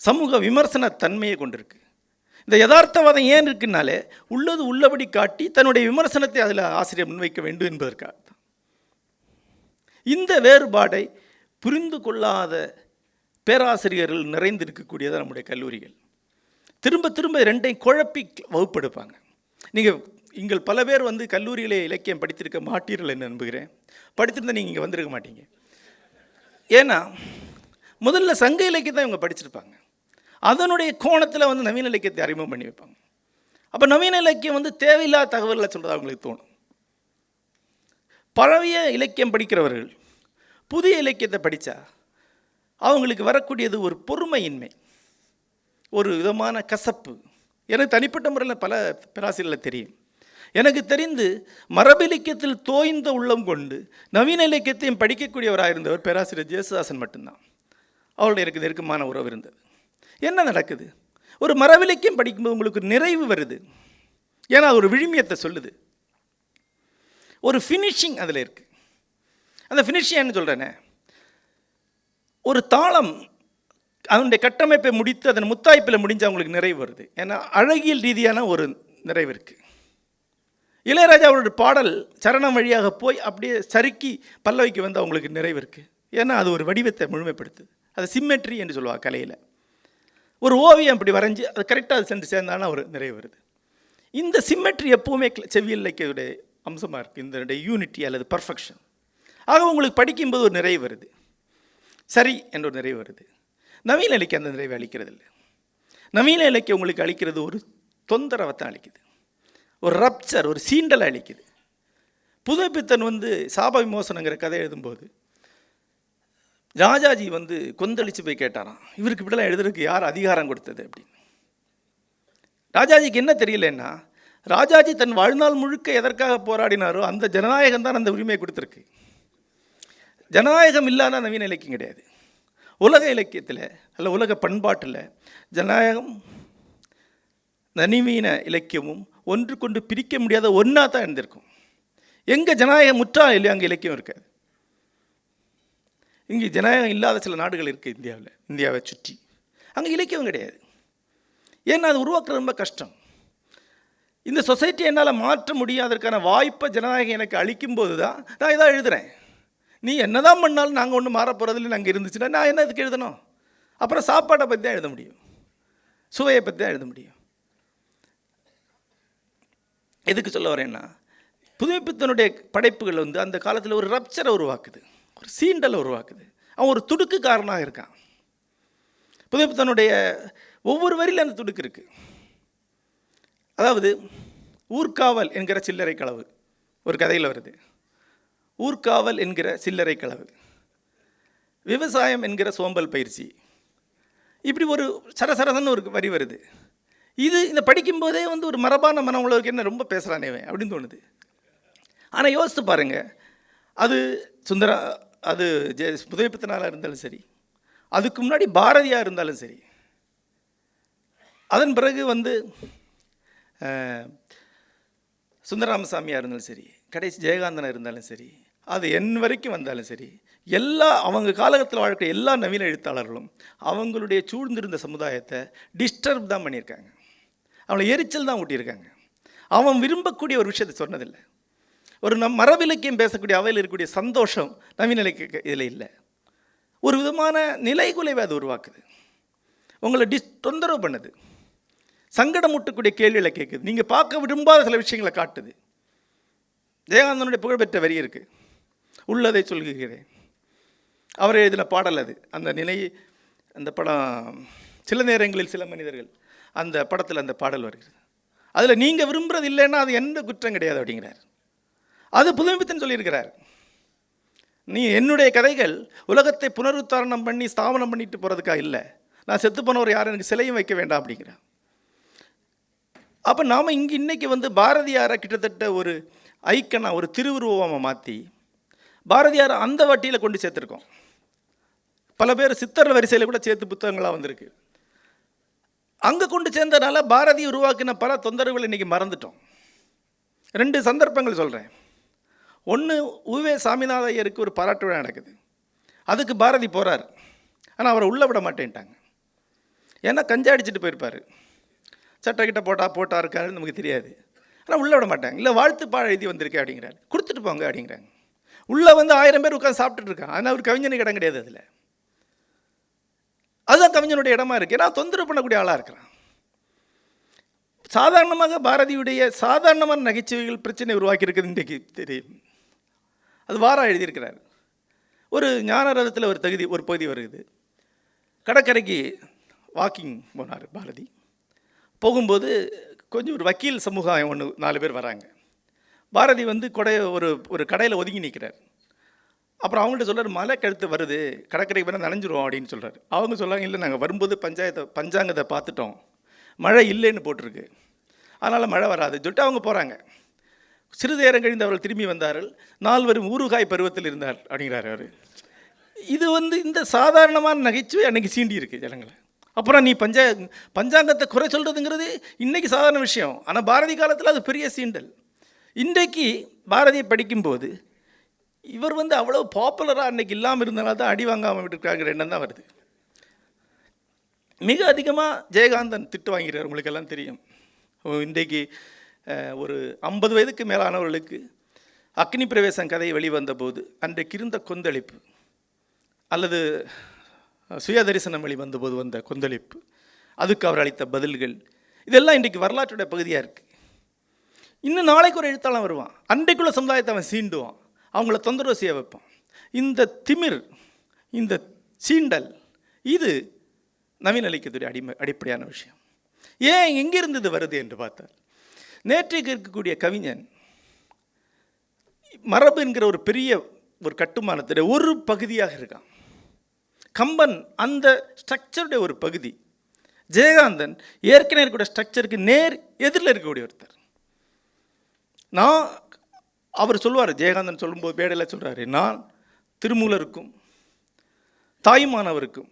[SPEAKER 1] சமூக விமர்சன தன்மையை கொண்டிருக்கு. இந்த யதார்த்தவாதம் ஏன் இருக்குன்னாலே உள்ளது உள்ளபடி காட்டி தன்னுடைய விமர்சனத்தை அதில் ஆசிரியர் முன்வைக்க வேண்டும் என்பதற்காக தான். இந்த வேறுபாடை புரிந்து கொள்ளாத பேராசிரியர்கள் நிறைந்திருக்கக்கூடியது நம்முடைய கல்லூரிகள். திரும்ப திரும்ப ரெண்டையும் குழப்பி வகுப்பெடுப்பாங்க. நீங்கள் பல பேர் வந்து கல்லூரியிலே இலக்கியம் படித்திருக்க மாட்டீர்கள் என்று நம்புகிறேன். படித்திருந்தால் நீங்கள் இங்கே வந்திருக்க மாட்டீங்க. ஏன்னா முதல்ல சங்க இலக்கியம் தான் இவங்க படிச்சிருப்பாங்க. அதனுடைய கோணத்தில் வந்து நவீன இலக்கியத்தை அறிமுகம் பண்ணி வைப்பாங்க. அப்போ நவீன இலக்கியம் வந்து தேவையில்லாத தகவல்களை சொல்கிறது அவங்களுக்கு தோணும். பழைய இலக்கியம் படிக்கிறவர்கள் புதிய இலக்கியத்தை படித்தா அவங்களுக்கு வரக்கூடியது ஒரு பொறுமையின்மை, ஒரு விதமான கசப்பு. எனக்கு தனிப்பட்ட முறையில் பல பேராசிரியர்களை தெரியும். எனக்கு தெரிந்து மரபிலக்கியத்தில் தோய்ந்த உள்ளம் கொண்டு நவீன இலக்கியத்தையும் படிக்கக்கூடியவராக இருந்தவர் பேராசிரியர் ஜேசுதாசன் மட்டும்தான். அவருடைய எனக்கு நெருக்கமான உறவு இருந்தது. என்ன நடக்குது? ஒரு மரபிலக்கியம் படிக்கும்போது உங்களுக்கு நிறைவு வருது. ஏன்னா அது ஒரு விழுமியத்தை சொல்லுது, ஒரு ஃபினிஷிங் அதில் இருக்குது. அந்த ஃபினிஷிங் என்ன சொல்கிறேனே, ஒரு தாளம் அதனுடைய கட்டமைப்பை முடித்து அதன் முத்தாய்ப்பில் முடிஞ்சு அவங்களுக்கு நிறைவு வருது. ஏன்னா அழகியல் ரீதியான ஒரு நிறைவு இருக்குது. இளையராஜா அவருடைய பாடல் சரணம் வழியாக போய் அப்படியே சறுக்கி பல்லவிக்கு வந்து அவங்களுக்கு நிறைவு இருக்குது. ஏன்னா அது ஒரு வடிவத்தை முழுமைப்படுத்துது. அது சிம்மெட்ரி என்று சொல்லுவாள் கலையில். ஒரு ஓவியம் அப்படி வரைஞ்சி அது கரெக்டாக அது சென்று சேர்ந்தாலும் ஒரு நிறைவு வருது. இந்த சிம்மெட்ரி எப்போவுமே செவ்வியல் இலக்கியத்துடைய அம்சமாக இருக்குது, இந்த யூனிட்டி அல்லது பர்ஃபெக்ஷன். ஆக உங்களுக்கு படிக்கும்போது ஒரு நிறைவு வருது, சரி என்ற ஒரு நிறைவு வருது. நவீன இலக்கியம் அந்த நிறைவு அளிக்கிறது இல்லை. நவீன இலக்கியம் உங்களுக்கு அளிக்கிறது ஒரு தொந்தரவைத்தான் அளிக்குது, ஒரு ரப்சர், ஒரு சீண்டலை அளிக்குது. புதுமைப்பித்தன் வந்து சாப விமோசனங்கிற கதை எழுதும்போது ராஜாஜி வந்து கொந்தளிச்சு போய் கேட்டாராம், இவருக்கு இப்படிலாம் எழுதுறதுக்கு யார் அதிகாரம் கொடுத்தது அப்படின்னு. ராஜாஜிக்கு என்ன தெரியலன்னா, ராஜாஜி தன் வாழ்நாள் முழுக்க எதற்காக போராடினாரோ அந்த ஜனநாயகம் தான் அந்த உரிமையை கொடுத்துருக்கு. ஜனநாயகம் இல்லாத நவீன இலக்கியம் கிடையாது. உலக இலக்கியத்தில் அல்ல உலக பண்பாட்டில் ஜனநாயகம் நவீன இலக்கியமும் ஒன்று கொண்டு பிரிக்க முடியாத ஒன்றா தான் இருந்திருக்கும். எங்கே ஜனநாயகம் முற்றா இல்லையோ அங்கே இலக்கியம் இருக்காது. இங்கே ஜனநாயகம் இல்லாத சில நாடுகள் இருக்குது இந்தியாவை சுற்றி, அங்கே இலக்கியம் கிடையாது. ஏன்னா அது உருவாக்குறது ரொம்ப கஷ்டம். இந்த சொசைட்டி என்னால் மாற்ற முடியாதற்கான வாய்ப்பை ஜனநாயகம் எனக்கு அளிக்கும்போது தான் நான் இதாக எழுதுகிறேன். நீ என்ன தான் பண்ணாலும் நாங்கள் ஒன்றும் மாற போகிறதில்ல, நாங்கள் இருந்துச்சுன்னா நான் என்ன இதுக்கு எழுதணும்? அப்புறம் சாப்பாட்டை பற்றி தான் எழுத முடியும், சுவையை பற்றி தான் எழுத முடியும். எதுக்கு சொல்ல வரேன்னா, புதுமைப்பித்தனுடைய படைப்புகள் வந்து அந்த காலத்தில் ஒரு ரப்சரை உருவாக்குது, ஒரு சீண்டலை உருவாக்குது. அவன் ஒரு துடுக்குக்காரனாக இருக்கான். புதுமைப்பித்தனுடைய ஒவ்வொரு வரியில் அந்த துடுக்கு இருக்குது. அதாவது ஊர்காவல் என்கிற சில்லறை களவு ஒரு கதையில் வருது. ஊர்காவல் என்கிற சில்லறை களவு, விவசாயம் என்கிற சோம்பல் பயிற்சி, இப்படி ஒரு சரசரசன்னு ஒரு வரி வருது. இது இந்த படிக்கும்போதே வந்து ஒரு மரபான மனம் உள்ளவருக்கு என்ன ரொம்ப பேசுகிறானே அப்படின்னு தோணுது. ஆனால் யோசித்து பாருங்கள், அது அது புதுமைப்பித்தனாக இருந்தாலும் சரி, அதுக்கு முன்னாடி பாரதியாக இருந்தாலும் சரி, அதன் பிறகு வந்து சுந்தரராமசாமியாக இருந்தாலும் சரி, கடைசி ஜெயகாந்தனாக இருந்தாலும் சரி, அது என் வரைக்கும் வந்தாலும் சரி, அவங்க காலகட்டத்தில் வாழ்க்கை எல்லா நவீன எழுத்தாளர்களும் அவங்களுடைய சூழ்ந்திருந்த சமுதாயத்தை டிஸ்டர்ப் தான் பண்ணியிருக்காங்க, அவளை எரிச்சல் தான் ஊட்டியிருக்காங்க. அவன் விரும்பக்கூடிய ஒரு விஷயத்தை சொன்னதில்லை. ஒரு மரபிலக்கியம் பேசக்கூடிய அவையில் இருக்கக்கூடிய சந்தோஷம் நவீன இலக்கிய இதில் இல்லை. ஒரு விதமான நிலைகுலைவை அது உருவாக்குது, உங்களை தொந்தரவு பண்ணுது, சங்கடமூட்டக்கூடிய கேள்விகளை கேட்குது, நீங்கள் பார்க்க விரும்பாத சில விஷயங்களை காட்டுது. ஜெயகாந்தனுடைய புகழ்பெற்ற வரி இருக்குது, உள்ளதை சொல்கிறேன். அவர் எழுதின பாடல் அது. அந்த நிலை, அந்த படம் சில நேரங்களில் சில மனிதர்கள், அந்த படத்தில் அந்த பாடல் வருகிறது. அதில் நீங்கள் விரும்புகிறது இல்லைன்னா அது எந்த குற்றம் கிடையாது அப்படிங்கிறார். அது புதுமைப்பித்தன் சொல்லியிருக்கிறார். நீ என்னுடைய கதைகள் உலகத்தை புனருத்தாரணம் பண்ணி ஸ்தாபனம் பண்ணிட்டு போகிறதுக்காக இல்லை, நான் செத்து போனவர் யாரும் எனக்கு சிலையும் வைக்க வேண்டாம் அப்படிங்கிறார். அப்போ நாம் இங்கே இன்றைக்கி வந்து பாரதியாரை கிட்டத்தட்ட ஒரு ஐக்கனா, ஒரு திருவுருவமாக மாற்றி பாரதியார் அந்த வட்டியில் கொண்டு சேர்த்துருக்கோம். பல பேர் சித்தர் வரிசையில் கூட சேர்த்து புத்தகங்களாக வந்திருக்கு. அங்கே கொண்டு சேர்ந்ததுனால பாரதி உருவாக்கின பல தொந்தரவுகளை இன்றைக்கி மறந்துட்டோம். 2 சந்தர்ப்பங்கள் சொல்கிறேன். ஒன்று, உவே சாமிநாத ஐயருக்கு ஒரு பாராட்டு விழா நடக்குது. அதுக்கு பாரதி போகிறார், ஆனால் அவரை உள்ளே விட மாட்டேன்ட்டாங்க. ஏன்னா கஞ்சா அடிச்சுட்டு போயிருப்பார், சட்டை போட்டா இருக்காருன்னு நமக்கு தெரியாது. ஆனால் உள்ளே விட மாட்டாங்க. இல்லை வாழ்த்து பாழ எழுதி வந்திருக்கேன் அப்படிங்கிறாரு, கொடுத்துட்டு போங்க அப்படிங்கிறாங்க. உள்ளே வந்து 1000 பேர் உட்காந்து சாப்பிட்டுட்டு இருக்காங்க. ஆனால் அவர் கவிஞனுக்கு இடம் கிடையாது. அதில் அதுதான் கவிஞனுடைய இடமா இருக்குது. ஏன்னா தொந்தரவு பண்ணக்கூடிய ஆளாக இருக்கிறான். சாதாரணமாக பாரதியுடைய சாதாரணமான நகைச்சுவைகள் பிரச்சனை உருவாக்கி இருக்குது இன்றைக்கு தெரியும். அது வாரா எழுதியிருக்கிறார். ஒரு ஞான ரதத்தில் ஒரு பகுதி வருது. கடற்கரைக்கு வாக்கிங் போனார் பாரதி. போகும்போது கொஞ்சம் ஒரு வக்கீல் சமூகம் 4 பேர் வராங்க. பாரதி வந்து ஒரு கடையில் ஒதுங்கி நிற்கிறார். அப்புறம் அவங்கள்ட்ட சொல்கிறார், மழை கழுத்து வருது, கடற்கரைக்கு வேணால் நனைஞ்சிருவோம் அப்படின்னு சொல்கிறார். அவங்க சொல்கிறாங்க, இல்லை நாங்கள் வரும்போது பஞ்சாங்கத்தை பார்த்துட்டோம், மழை இல்லைன்னு போட்டிருக்கு, அதனால் மழை வராது சொல்லிட்டு அவங்க போகிறாங்க. சிறிது நேரம் கழிந்து அவர்கள் திரும்பி வந்தார்கள். 4 பேரும் ஊறுகாய் பருவத்தில் இருந்தார் அப்படிங்கிறார் அவர். இது வந்து இந்த சாதாரணமான நகைச்சுவை அன்றைக்கி சீண்டி இருக்குது ஜனங்களை. அப்புறம் நீ பஞ்சாங்கத்தை குறை சொல்கிறதுங்கிறது இன்றைக்கி சாதாரண விஷயம். ஆனால் பாரதி காலத்தில் அது பெரிய சீண்டல். இன்றைக்கு பாரதியை படிக்கும்போது இவர் அவ்வளோ பாப்புலராக அன்றைக்கி இல்லாமல் இருந்தனால தான் அடி வாங்காமல் விட்டுருக்காங்கிற எண்ணம் தான் வருது. மிக அதிகமாக ஜெயகாந்தன் திட்டு வாங்கிறார், உங்களுக்கு எல்லாம் தெரியும். இன்றைக்கு ஒரு 50 வயதுக்கு மேலானவர்களுக்கு அக்னி பிரவேசம் கதை வெளிவந்த போது அன்றைக்கு இருந்த கொந்தளிப்பு, அல்லது சுயதரிசனம் வெளிவந்த போது வந்த கொந்தளிப்பு, அதுக்கு அவர் அளித்த பதில்கள், இதெல்லாம் இன்றைக்கு வரலாற்றுடைய பகுதியாக இருக்குது. இன்னும் நாளைக்கு ஒரு எழுத்தாளன் வருவான், அன்றைக்குள்ள சமுதாயத்தை அவன் சீண்டுவான், அவங்கள தொந்தரவு செய்ய வைப்பான். இந்த திமிர், இந்த சீண்டல், இது நவீன இலக்கியத்துடைய அடிப்படையான விஷயம். ஏன் எங்கிருந்து இது வருது என்று பார்த்தால், நேற்றைக்கு இருக்கக்கூடிய கவிஞன் மரபு என்கிற ஒரு பெரிய ஒரு கட்டுமானத்துடைய ஒரு பகுதியாக இருக்கான். கம்பன் அந்த ஸ்ட்ரக்சருடைய ஒரு பகுதி. ஜெயகாந்தன் ஏற்கனவே இருக்கக்கூடிய ஸ்ட்ரக்சருக்கு நேர் எதிரில் இருக்கக்கூடிய ஒருத்தர். அவர் சொல்லுவார், ஜெயகாந்தன் சொல்லும்போது பேடையில் சொல்கிறாரு, நான் திருமூலருக்கும் தாயுமானவருக்கும்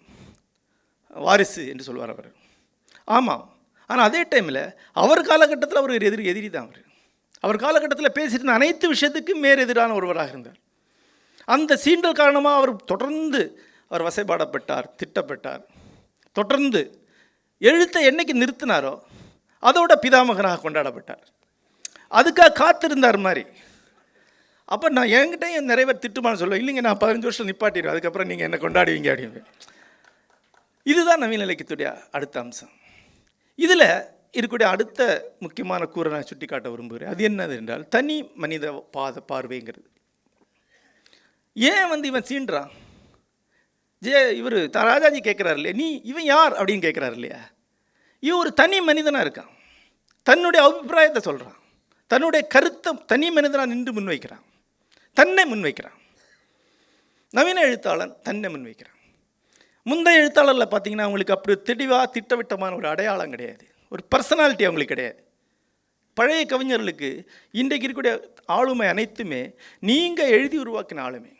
[SPEAKER 1] வாரிசு என்று சொல்வார் அவர். ஆமாம், ஆனால் அதே டைமில் அவர் காலகட்டத்தில் அவர் எதிரி தான். அவர் காலகட்டத்தில் பேசியிருந்த அனைத்து விஷயத்துக்கும் மேலெதிரான ஒருவராக இருந்தார். அந்த சீண்டல் காரணமாக அவர் தொடர்ந்து வசைபாடப்பட்டார், திட்டப்பட்டார். தொடர்ந்து எழுத்தை என்னைக்கு நிறுத்தினாரோ அதோட பிதாமகனாக கொண்டாடப்பட்டார். அதுக்காக காத்திருந்தார் மாதிரி. அப்போ நான் என்கிட்ட நிறைய பேர் திட்டுமான்னு சொல்லுவேன், இல்லைங்க நான் 15 வருஷம் நிப்பாட்டிடுவேன், அதுக்கப்புறம் நீங்கள் என்ன கொண்டாடுவீங்க அப்படின்னு. இதுதான் நவீன இலக்கியத்துடைய அடுத்த அம்சம். இதில் இருக்கக்கூடிய அடுத்த முக்கியமான கூரை நான் சுட்டி காட்ட விரும்புகிறேன். அது என்னது என்றால் தனி மனித பார்வைங்கிறது. ஏன் இவன் சீன்றான்? இவர் ராஜாஜி கேட்குறாரு இல்லையா, நீ இவன் யார் அப்படின்னு கேட்குறாரு இல்லையா. இவன் ஒரு தனி மனிதனாக இருக்கான், தன்னுடைய அபிப்பிராயத்தை சொல்கிறான், தன்னுடைய கருத்தை தனி மனிதனாக நின்று முன்வைக்கிறான், தன்னை முன்வைக்கிறான். நவீன எழுத்தாளன் தன்னை முன்வைக்கிறான். முந்தைய எழுத்தாளரில் பார்த்தீங்கன்னா அவங்களுக்கு அப்படி தெளிவாக திட்டவிட்டமான ஒரு அடையாளம் கிடையாது, ஒரு பர்சனாலிட்டி அவங்களுக்கு கிடையாது. பழைய கவிஞர்களுக்கு இன்றைக்கு இருக்கக்கூடிய ஆளுமை அனைத்துமே நீங்கள் எழுதி உருவாக்கின ஆளுமை.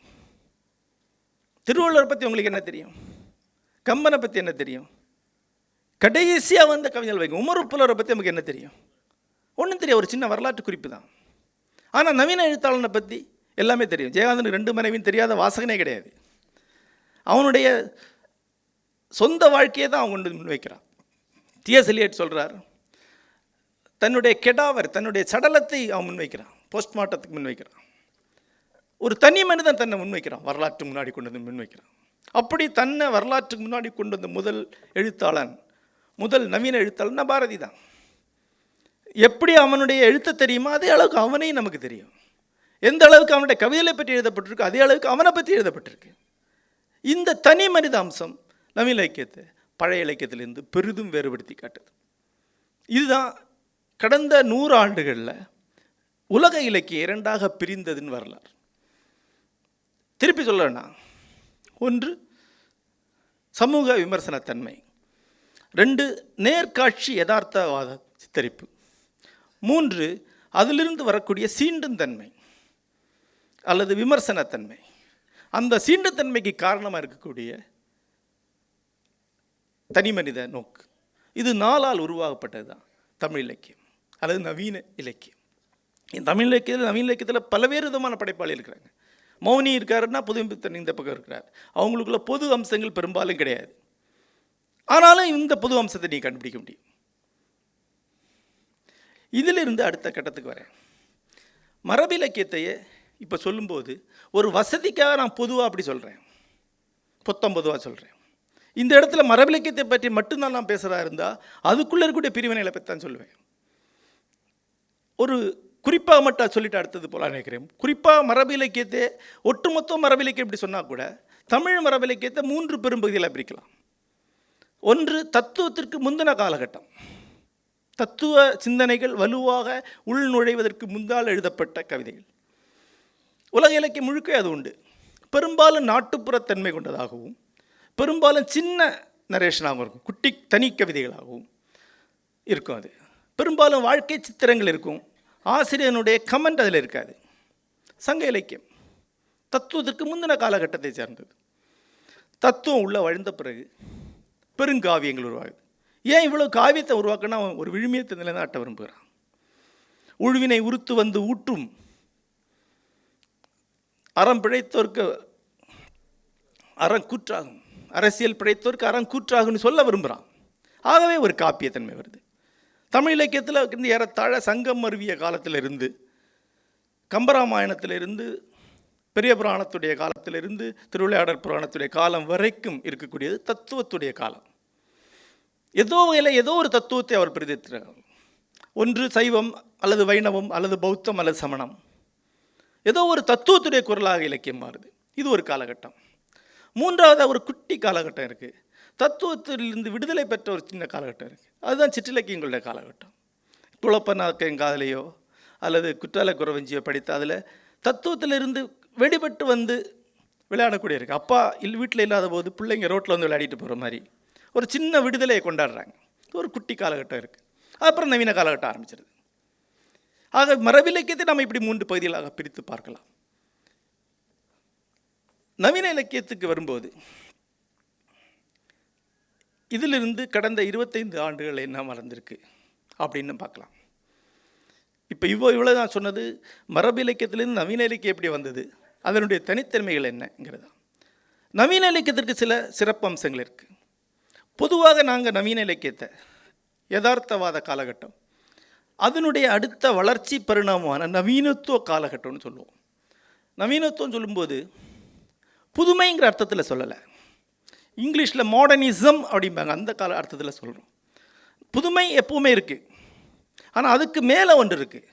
[SPEAKER 1] திருவள்ளுவரை பற்றி உங்களுக்கு என்ன தெரியும்? கம்பனை பற்றி என்ன தெரியும்? கடைசியாக வந்த கவிஞர்கள் வைக்கும் உமர் புலவரை பற்றி நமக்கு என்ன தெரியும்? ஒன்றும் தெரியும், ஒரு சின்ன வரலாற்று குறிப்பு தான். ஆனால் நவீன எழுத்தாளனை பற்றி எல்லாமே தெரியும். ஜெயகாந்தனுக்கு 2 மனைவின்னு தெரியாத வாசகனே கிடையாது. அவனுடைய சொந்த வாழ்க்கையை தான் அவன் கொண்டு முன்வைக்கிறான். T.S. Eliot சொல்கிறார், தன்னுடைய கெடாவர், தன்னுடைய சடலத்தை அவன் முன்வைக்கிறான், போஸ்ட்மார்ட்டத்துக்கு முன்வைக்கிறான். ஒரு தனி மனிதன் தன்னை முன்வைக்கிறான், வரலாற்று முன்னாடி கொண்டு வந்து முன்வைக்கிறான். அப்படி தன்னை வரலாற்றுக்கு முன்னாடி கொண்டு வந்த முதல் எழுத்தாளன், முதல் நவீன எழுத்தாளன் பாரதி தான். எப்படி அவனுடைய எழுத்த தெரியுமோ அதே அளவுக்கு அவனையும் நமக்கு தெரியும். எந்த அளவுக்கு அவனுடைய கவிதைகளை பற்றி எழுதப்பட்டிருக்கு அதே அளவுக்கு அவனை பற்றி எழுதப்பட்டிருக்கு. இந்த தனி மனித அம்சம் நவீன இலக்கியத்தை பழைய இலக்கியத்திலிருந்து பெரிதும் வேறுபடுத்தி காட்டுது. இதுதான் கடந்த 100 ஆண்டுகளில் உலக இலக்கியம் 2ஆக பிரிந்ததுன்னு வரலாறு. திருப்பி சொல்லணும்னா, 1 சமூக விமர்சனத்தன்மை, 2 நேர்காட்சி யதார்த்தவாத சித்தரிப்பு, 3 அதிலிருந்து வரக்கூடிய சீண்டும் தன்மை அல்லது விமர்சனத்தன்மை. அந்த சீண்டுத்தன்மைக்கு காரணமாக இருக்கக்கூடிய தனி மனித நோக்கு. இது 4ஆல் உருவாக்கப்பட்டது தான் தமிழ் இலக்கியம் அல்லது நவீன இலக்கியம். நவீன இலக்கியத்தில் பல்வேறு விதமான படைப்பாளி இருக்கிறாங்க. மௌனி இருக்காருன்னா புதுமைப்பித்தன் இந்த பக்கம் இருக்கிறார். அவங்களுக்குள்ள பொது அம்சங்கள் பெரும்பாலும் கிடையாது. ஆனாலும் இந்த பொது அம்சத்தை நீ கண்டுபிடிக்க முடியும். இதிலிருந்து அடுத்த கட்டத்துக்கு வரேன். மரபு இலக்கியத்தையே இப்போ சொல்லும்போது ஒரு வசதிக்காக நான் பொதுவாக அப்படி சொல்கிறேன், பொதுவாக சொல்கிறேன். இந்த இடத்துல மரபு இலக்கியத்தை பற்றி மட்டும்தான் நான் பேசுகிறதா இருந்தால் அதுக்குள்ளே இருக்கக்கூடிய பிரிவினைகளை பற்றி தான் சொல்லுவேன். ஒரு குறிப்பாக மட்டும் சொல்லிட்டு அடுத்தது போல நினைக்கிறேன். குறிப்பாக மரபு இலக்கியத்தை ஒட்டுமொத்த மரபு இலக்கியம் இப்படி சொன்னால் கூட தமிழ் மரபு இலக்கியத்தை 3 பெரும்பகுதியில் பிரிக்கலாம். 1 தத்துவத்திற்கு முந்தின காலகட்டம், தத்துவ சிந்தனைகள் வலுவாக உள்நுழைவதற்கு முன்னால் எழுதப்பட்ட கவிதைகள். உலக இலக்கியம் முழுக்க அது உண்டு. பெரும்பாலும் நாட்டுப்புறத்தன்மை கொண்டதாகவும் பெரும்பாலும் சின்ன நரேஷனாகவும் இருக்கும், குட்டி தனி கவிதைகளாகவும் இருக்கும். அது பெரும்பாலும் வாழ்க்கை சித்திரங்கள் இருக்கும், ஆசிரியனுடைய கமெண்ட் அதில் இருக்காது. சங்க இலக்கியம் தத்துவத்திற்கு முந்தின காலகட்டத்தை சேர்ந்தது. தத்துவம் உள்ள வழிந்த பிறகு பெருங்காவியங்கள் உருவாகுது. ஏன் இவ்வளோ காவியத்தை உருவாக்குன்னா அவன் ஒரு விழுமியத்தை நிலைநாட்ட விரும்புகிறான். உழுவினை உறுத்து வந்து ஊற்றும் அறம் பிழைத்தோர்க்கு அறங்கூற்றாகும், அரசியல் பிழைத்தோர்க்கு அறங்கூற்றாகும்னு சொல்ல விரும்புகிறான். ஆகவே ஒரு காப்பியத்தன்மை வருது. தமிழ் இலக்கியத்தில் இருந்து ஏறத்தாழ சங்கம் மருவிய காலத்திலிருந்து, கம்பராமாயணத்திலிருந்து, பெரிய புராணத்துடைய காலத்திலிருந்து, திருவிளையாடற் புராணத்துடைய காலம் வரைக்கும் இருக்கக்கூடியது தத்துவத்துடைய காலம். ஏதோ வகையில் ஏதோ ஒரு தத்துவத்தை அவர் பிரதித்திருக்கிறார். ஒன்று சைவம் அல்லது வைணவம் அல்லது பௌத்தம் அல்லது சமணம், ஏதோ ஒரு தத்துவத்துடைய குரலாக இலக்கியம் மாறுது. இது ஒரு காலகட்டம். மூன்றாவது ஒரு குட்டி காலகட்டம் இருக்குது. தத்துவத்திலிருந்து விடுதலை பெற்ற ஒரு சின்ன காலகட்டம் இருக்குது. அதுதான் சிற்றிலக்கியங்களுடைய காலகட்டம். குழப்பநாக்கன் காதலையோ அல்லது குற்றால குறவஞ்சியோ படித்து அதில் தத்துவத்திலிருந்து வெடிபட்டு வந்து விளையாடக்கூடிய இருக்குது. அப்பா வீட்டில் இல்லாத போது பிள்ளைங்க ரோட்டில் வந்து விளையாடிட்டு போகிற மாதிரி ஒரு சின்ன விடுதலையை கொண்டாடுறாங்க. ஒரு குட்டி காலகட்டம் இருக்குது. அப்புறம் நவீன காலகட்டம் ஆரம்பிச்சிருது. ஆக மரபிலக்கியத்தை நம்ம இப்படி 3 பகுதிகளாக பிரித்து பார்க்கலாம். நவீன இலக்கியத்துக்கு வரும்போது இதிலிருந்து கடந்த 25 ஆண்டுகள் என்ன மறந்திருக்கு அப்படின்னு பார்க்கலாம். இப்போ இவ்வளோ நான் சொன்னது மரபு இலக்கியத்திலிருந்து நவீன இலக்கியம் எப்படி வந்தது, அதனுடைய தனித்தன்மைகள் என்னங்கிறது. நவீன இலக்கியத்திற்கு சில சிறப்பு அம்சங்கள் இருக்குது. பொதுவாக நாங்கள் நவீன இலக்கியத்தை யதார்த்தவாத காலகட்டம், அதனுடைய அடுத்த வளர்ச்சி பரிணாமமான நவீனத்துவ காலகட்டம்னு சொல்லுவோம். நவீனத்துவம் சொல்லும்போது புதுமைங்கிற அர்த்தத்தில் சொல்லலை. இங்கிலீஷில் மாடர்னிசம் அப்படிம்பாங்க, அந்த கால அர்த்தத்தில் சொல்கிறோம். புதுமை எப்பவுமே இருக்குது, ஆனால் அதுக்கு மேலே ஒன்று இருக்குது.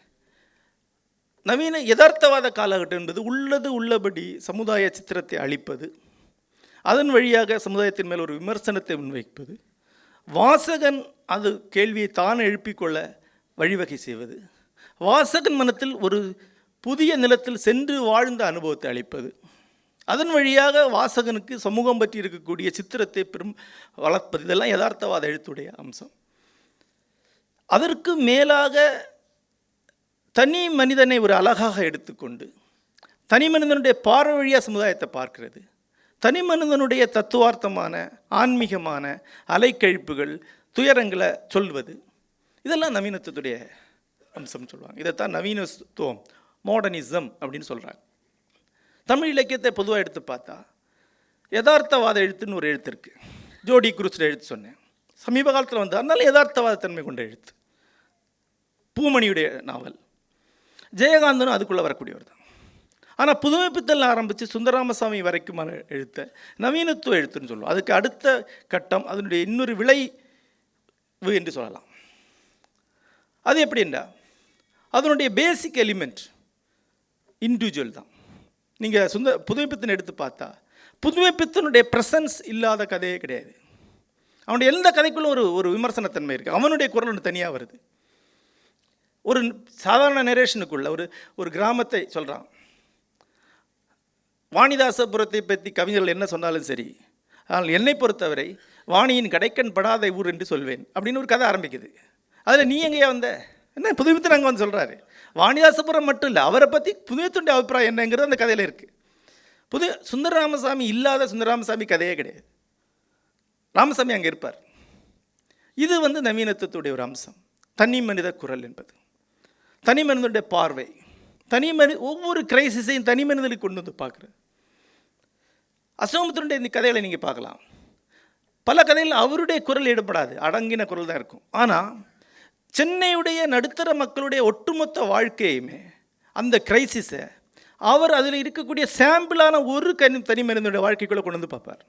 [SPEAKER 1] நவீன யதார்த்தவாத காலகட்டம் என்பது உள்ளது உள்ளபடி சமுதாய சித்திரத்தை அளிப்பது, அதன் வழியாக சமுதாயத்தின் மேல் ஒரு விமர்சனத்தை முன்வைப்பது, வாசகன் அது கேள்வியை தான் எழுப்பிக்கொள்ள வழிவகை செய்வது, வாசகன் மனத்தில் ஒரு புதிய நிலத்தில் சென்று வாழ்ந்த அனுபவத்தை அளிப்பது, அதன் வழியாக வாசகனுக்கு சமூகம் பற்றி இருக்கக்கூடிய சித்திரத்தை பெரும் வளர்ப்பது. இதெல்லாம் யதார்த்தவாத எழுத்துடைய அம்சம். அதற்கு மேலாக தனி மனிதனை ஒரு அழகாக எடுத்துக்கொண்டு தனி மனிதனுடைய பார்வை வழியாக சமுதாயத்தை பார்க்கிறது, தனி மனிதனுடைய தத்துவார்த்தமான ஆன்மீகமான அலைக்கழிப்புகள் துயரங்களை சொல்வது, இதெல்லாம் நவீனத்துடைய அம்சம் சொல்லுவாங்க. இதைத்தான் நவீனத்துவம், மாடர்னிசம் அப்படின்னு சொல்கிறாங்க. தமிழ் இலக்கியத்தை பொதுவாக எடுத்து பார்த்தா யதார்த்தவாத எழுத்துன்னு ஒரு எழுத்து இருக்குது. ஜோடி குருஸில் எழுத்து சொன்னேன், சமீப காலத்தில் வந்து, அதனால யதார்த்தவாத தன்மை கொண்ட எழுத்து. பூமணியுடைய நாவல், ஜெயகாந்தனும் அதுக்குள்ளே வரக்கூடியவர் தான். ஆனால் புதுமைப்பித்தல் ஆரம்பித்து சுந்தரராமசாமி வரைக்குமான எழுத்தை நவீனத்துவ எழுத்துன்னு சொல்லுவோம். அதுக்கு அடுத்த கட்டம் அதனுடைய இன்னொரு விளைவு என்று சொல்லலாம். அது எப்படின்னா அதனுடைய பேசிக் எலிமெண்ட் இண்டிவிஜுவல் தான். நீங்கள் புதுமைப்பித்தன் எடுத்து பார்த்தா புதுமைப்பித்தனுடைய ப்ரெசன்ஸ் இல்லாத கதையே கிடையாது. அவனுடைய எந்த கதைக்குள்ளும் ஒரு விமர்சனத்தன்மை இருக்குது. அவனுடைய குரல் ஒன்று தனியாக வருது. ஒரு சாதாரண நரேஷனுக்குள்ள ஒரு கிராமத்தை சொல்கிறான். வாணிதாசபுரத்தை பற்றி கவிஞர்கள் என்ன சொன்னாலும் சரி, ஆனால் என்னை பொறுத்தவரை வாணியின் கடைக்கண் படாத ஊர் என்று சொல்வேன் அப்படின்னு ஒரு கதை ஆரம்பிக்குது. அதில் நீ எங்கேயா வந்த, என்ன புதுமைப்பித்தன் அங்கே வந்து சொல்கிறாரு. வாணிதாசபுரம் மட்டும் இல்லை, அவரை பற்றி புதுமைப்பித்தனுடைய அபிப்பிராயம் என்னங்கிறது அந்த கதையில் இருக்குது. சுந்தரராமசாமி இல்லாத சுந்தரராமசாமி கதையே கிடையாது. ராமசாமி அங்கே இருப்பார். இது வந்து நவீனத்துவத்துடைய ஒரு அம்சம். தனி மனித குரல் என்பது, தனி மனிதனுடைய பார்வை, ஒவ்வொரு கிரைசிஸையும் தனி மனிதனுக்கு கொண்டு வந்து பார்க்குறது. அசோகமித்திரனுடைய இந்த கதைகளை நீங்கள் பார்க்கலாம். பல கதைகள் அவருடைய குரல் ஈடுபடாது, அடங்கின குரல் தான் இருக்கும். ஆனால் சென்னையுடைய நடுத்தர மக்களுடைய ஒட்டுமொத்த வாழ்க்கையுமே அந்த கிரைசிஸை அவர் அதில் இருக்கக்கூடிய சாம்பிளான ஒரு தனி மனிதனுடைய வாழ்க்கைக்குள்ளே கொண்டு வந்து பார்ப்பார்.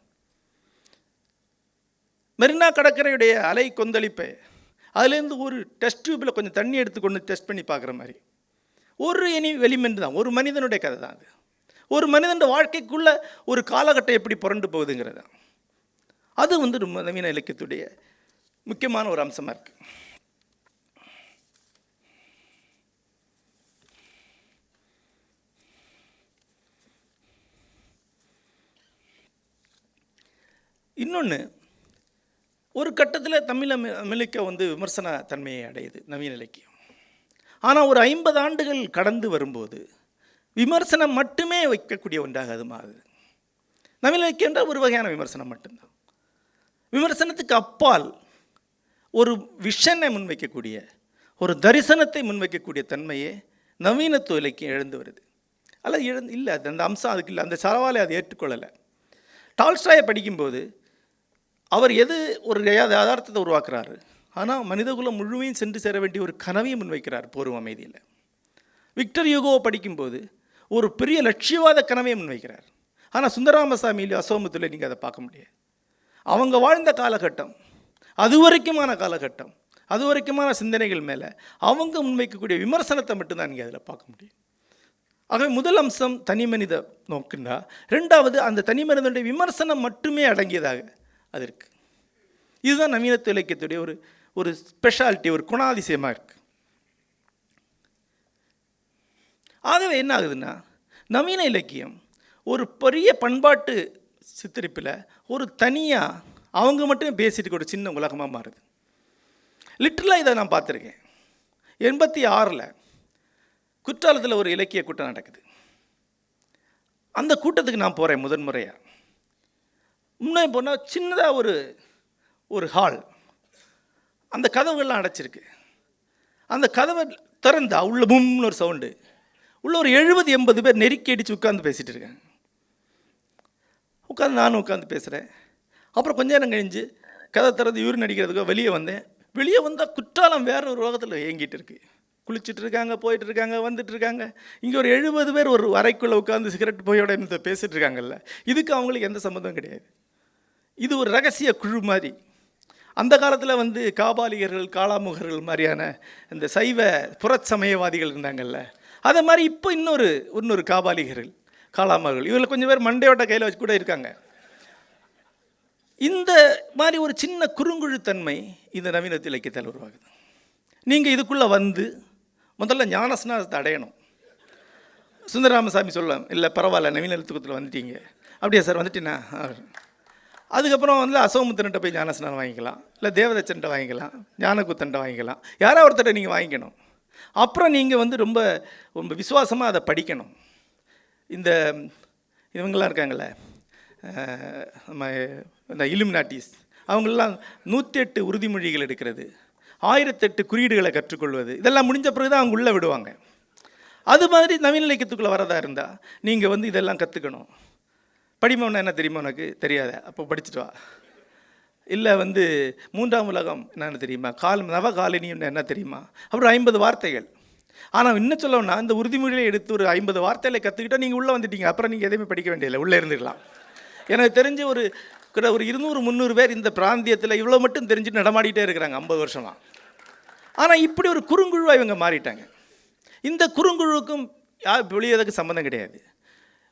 [SPEAKER 1] மெரினா கடற்கரையுடைய அலை கொந்தளிப்பை அதுலேருந்து ஒரு டெஸ்ட் டியூப்பில் கொஞ்சம் தண்ணி எடுத்துக்கொண்டு டெஸ்ட் பண்ணி பார்க்குற மாதிரி ஒரு எலிமெண்ட் தான், ஒரு மனிதனுடைய கதை தான் அது. ஒரு மனிதனுடைய வாழ்க்கைக்குள்ளே ஒரு காலகட்டம் எப்படி புரண்டு போகுதுங்கிறது அது வந்து ரொம்ப நவீன இலக்கியத்துடைய முக்கியமான ஒரு அம்சமாக இருக்குது. இன்னொன்று, ஒரு கட்டத்தில் தமிழ் இலக்கியம் வந்து விமர்சன தன்மையை அடையுது நவீன இலக்கியம். ஆனால் ஒரு 50 ஆண்டுகள் கடந்து வரும்போது விமர்சனம் மட்டுமே வைக்கக்கூடிய ஒன்றாக அது மாறுது. நவீன இலக்கியம் என்ற ஒரு வகையான விமர்சனம் மட்டும்தான். விமர்சனத்துக்கு அப்பால் ஒரு விஷனை முன்வைக்கக்கூடிய, ஒரு தரிசனத்தை முன்வைக்கக்கூடிய தன்மையே நவீனத்துவ இலக்கியம் எழுந்து வருது. அல்லது இல்லை, அந்த அம்சம் அதுக்கு இல்லை, அந்த சவாலை அதை ஏற்றுக்கொள்ளலை. டால்ஸ்டாயை படிக்கும்போது அவர் ஒரு யதார்த்தத்தை உருவாக்குறாரு, ஆனால் மனிதகுலம் முழுமையும் சென்று சேர வேண்டிய ஒரு கனவையும் முன்வைக்கிறார் போரும் அமைதியில். விக்டர் யூகோவை படிக்கும்போது ஒரு பெரிய லட்சியவாத கனவையை முன்வைக்கிறார், ஆனால் சுந்தரராமசாமியிலே அசோகமுத்துல நீங்கள் அதை பார்க்க முடியாது. அவங்க வாழ்ந்த காலகட்டம், அது வரைக்குமான காலகட்டம், அது வரைக்குமான சிந்தனைகள் மேலே அவங்க முன்வைக்கக்கூடிய விமர்சனத்தை மட்டும்தான் நீங்கள் அதில் பார்க்க முடியும். ஆகவே முதல் அம்சம் தனி மனித நோக்குன்னா, ரெண்டாவது அந்த தனி மனிதனுடைய விமர்சனம் மட்டுமே அடங்கியதாக அது இருக்குது. இதுதான் நவீனத்துவ இலக்கியத்துடைய ஒரு ஸ்பெஷாலிட்டி, ஒரு குணாதிசயமாக இருக்குது. ஆகவே என்ன ஆகுதுன்னா, நவீன இலக்கியம் ஒரு பெரிய பண்பாட்டு சித்தரிப்பில் ஒரு தனியாக அவங்க மட்டுமே பேசிட்டு ஒரு சின்ன உலகமாக மாறுது. லிட்டரலாக இதை நான் பார்த்துருக்கேன். 86 குற்றாலத்தில் ஒரு இலக்கிய கூட்டம் நடக்குது. அந்த கூட்டத்துக்கு நான் போகிறேன் முதன்முறையாக. முன்னே போனால் சின்னதாக ஒரு ஹால், அந்த கதவுகள்லாம் அடைச்சிருக்கு. அந்த கதவை திறந்தா உள்ள பும்னு ஒரு சவுண்டு, உள்ள ஒரு 70-80 பேர் நெருக்கி அடித்து உட்காந்து பேசிகிட்டு இருக்காங்க. நானும் உட்காந்து பேசுகிறேன். அப்புறம் கொஞ்ச நேரம் கழிஞ்சு கதை திறந்து யூரின் அடிக்கிறதுக்கோ வெளியே வந்தேன். வெளியே வந்தால் குற்றாலம் வேற ஒரு உலகத்தில் இயங்கிட்டு இருக்கு. குளிச்சுட்டு இருக்காங்க, போயிட்டு இருக்காங்க, வந்துட்டு இருக்காங்க. இங்கே ஒரு 70 பேர் ஒரு அறைக்குள்ளே உட்காந்து சிகரெட் போயோட பேசிட்டு இருக்காங்கல்ல, இதுக்கு அவங்களுக்கு எந்த சம்மந்தம் கிடையாது. இது ஒரு ரகசிய குழு மாதிரி. அந்த காலத்தில் காபாலிகர்கள், காளாமுகர்கள் மாதிரியான இந்த சைவ புறச்சமயவாதிகள் இருந்தாங்கல்ல, அதே மாதிரி இப்போ இன்னொரு காபாலிகர்கள், காளாமர்கள், இவர்கள் கொஞ்சம் பேர் மண்டையோட்ட கையில் வச்சு கூட இருக்காங்க. இந்த மாதிரி ஒரு சின்ன குறுங்குழுத்தன்மை இந்த நவீன இலக்கியத்தில் உருவாகுது. நீங்கள் இதுக்குள்ளே முதல்ல ஞானஸ்நானத்தை அடையணும். சுந்தரராமசாமி சொல்லலாம், இல்லை பரவாயில்ல நவீன எழுத்துக்கத்தில் வந்துட்டீங்க. அப்படியா சார், வந்துட்டீங்கன்னா அதுக்கப்புறம் அசோகமுத்திரன்ட்ட போய் ஞானஸ்நானம் வாங்கிக்கலாம், இல்லை தேவதச்சன்ட்ட வாங்கிக்கலாம், ஞானகுத்தன்ட்ட வாங்கிக்கலாம், யாராவது ஒருத்தரை நீங்கள் வாங்கிக்கணும். அப்புறம் நீங்கள் ரொம்ப ரொம்ப விசுவாசமாக அதை படிக்கணும். இவங்கெல்லாம் இருக்காங்களே, நம்ம இந்த இலுமினாட்டிஸ், அவங்களெலாம் 108 உறுதிமொழிகள் எடுக்கிறது, 1008 குறியீடுகளை கற்றுக்கொள்வது, இதெல்லாம் முடிஞ்ச பிறகு தான் அவங்க உள்ளே விடுவாங்க. அது மாதிரி நவீன இலக்கியத்துக்குள்ளே வரதா இருந்தால் நீங்கள் இதெல்லாம் கற்றுக்கணும். படிமம்னா என்ன தெரியுமா உனக்கு? தெரியாத, அப்போ படிச்சுட்டு வா. இல்லை 3ஆம் உலகம் என்னென்னு தெரியுமா? நவகாலினின்னு என்ன தெரியுமா? அப்புறம் 50 வார்த்தைகள். ஆனால் இன்னும் சொல்லணும்னா இந்த உறுதிமொழியை எடுத்து ஒரு 50 வார்த்தைகளை கற்றுக்கிட்டால் நீங்கள் உள்ளே வந்துட்டீங்க. அப்புறம் நீங்கள் எதையுமே படிக்க வேண்டியதில்லை, உள்ளே இருந்துக்கலாம். எனக்கு தெரிஞ்சு ஒரு 200-300 பேர் இந்த பிராந்தியத்தில் இவ்வளோ மட்டும் தெரிஞ்சுட்டு நடமாடிட்டே இருக்கிறாங்க 50 வருஷமாக. ஆனால் இப்படி ஒரு குறுங்குழுவாக இவங்க மாறிட்டாங்க. இந்த குறுங்குழுவுக்கும் வெளியதுக்கு சம்மந்தம் கிடையாது.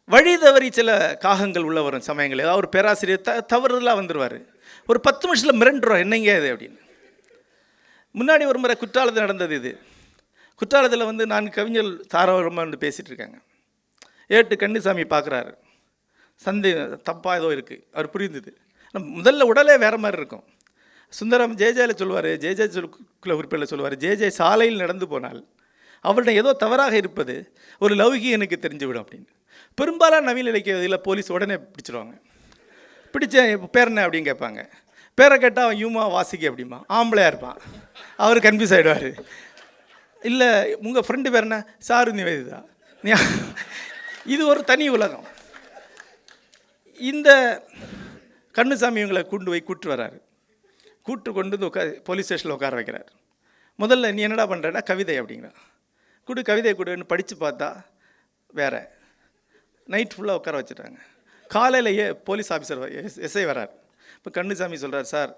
[SPEAKER 1] வழி தவறி சில காகங்கள் உள்ள வரும் சமயங்கள். ஏதாவது ஒரு பேராசிரியர் தவறுதலாக வந்துடுவார். ஒரு 10 நிமிஷத்தில் மிரண்டுறோம், என்னங்க இது அப்படின்னு. முன்னாடி ஒரு முறை குற்றாலத்தில் நடந்தது இது. குற்றாலத்தில் 4 கவிஞர் தாராளமாக பேசிகிட்டு இருக்காங்க. ஏட்டு கண்ணுசாமி பார்க்குறாரு, தப்பாக ஏதோ இருக்குது, அவர் புரிந்தது. முதல்ல உடலே வேறு மாதிரி இருக்கும். சுந்தரம் ஜேஜேயில் சொல்லுவார், ஜேஜே உறுப்பில் சொல்லுவார், ஜேஜே சாலையில் நடந்து போனால் அவர்கிட்ட ஏதோ தவறாக இருப்பது ஒரு லௌகிகனுக்கு தெரிஞ்சுவிடும் அப்படின்னு. பெரும்பாலான நவீன இலக்கியத்தில் போலீஸ் உடனே பிடிச்சிடுவாங்க. பேர் என்ன அப்படின்னு கேட்பாங்க. பேரை கேட்டால் அவன் யூமா வாசிக்கு அப்படிமா, ஆம்பளையாக இருப்பான், அவர் கன்ஃபியூஸ் ஆகிடுவார். இல்லை உங்கள் ஃப்ரெண்டு பேர் என்ன? சாரு நிவேதிதா. இது ஒரு தனி உலகம். இந்த கண்ணுசாமி இவங்களை கூட்டு வராரு. கொண்டு போலீஸ் ஸ்டேஷனில் உட்கார வைக்கிறார். முதல்ல நீ என்னடா பண்ணுறேன்னா கவிதை அப்படிங்கிறா. கவிதையை கொடுன்னு படித்து பார்த்தா வேறு. நைட் ஃபுல்லாக உட்கார வச்சுட்டாங்க. காலையிலேயே போலீஸ் ஆஃபீஸர் எஸ்ஐ வரார். இப்போ கண்ணுசாமி சொல்கிறார், சார்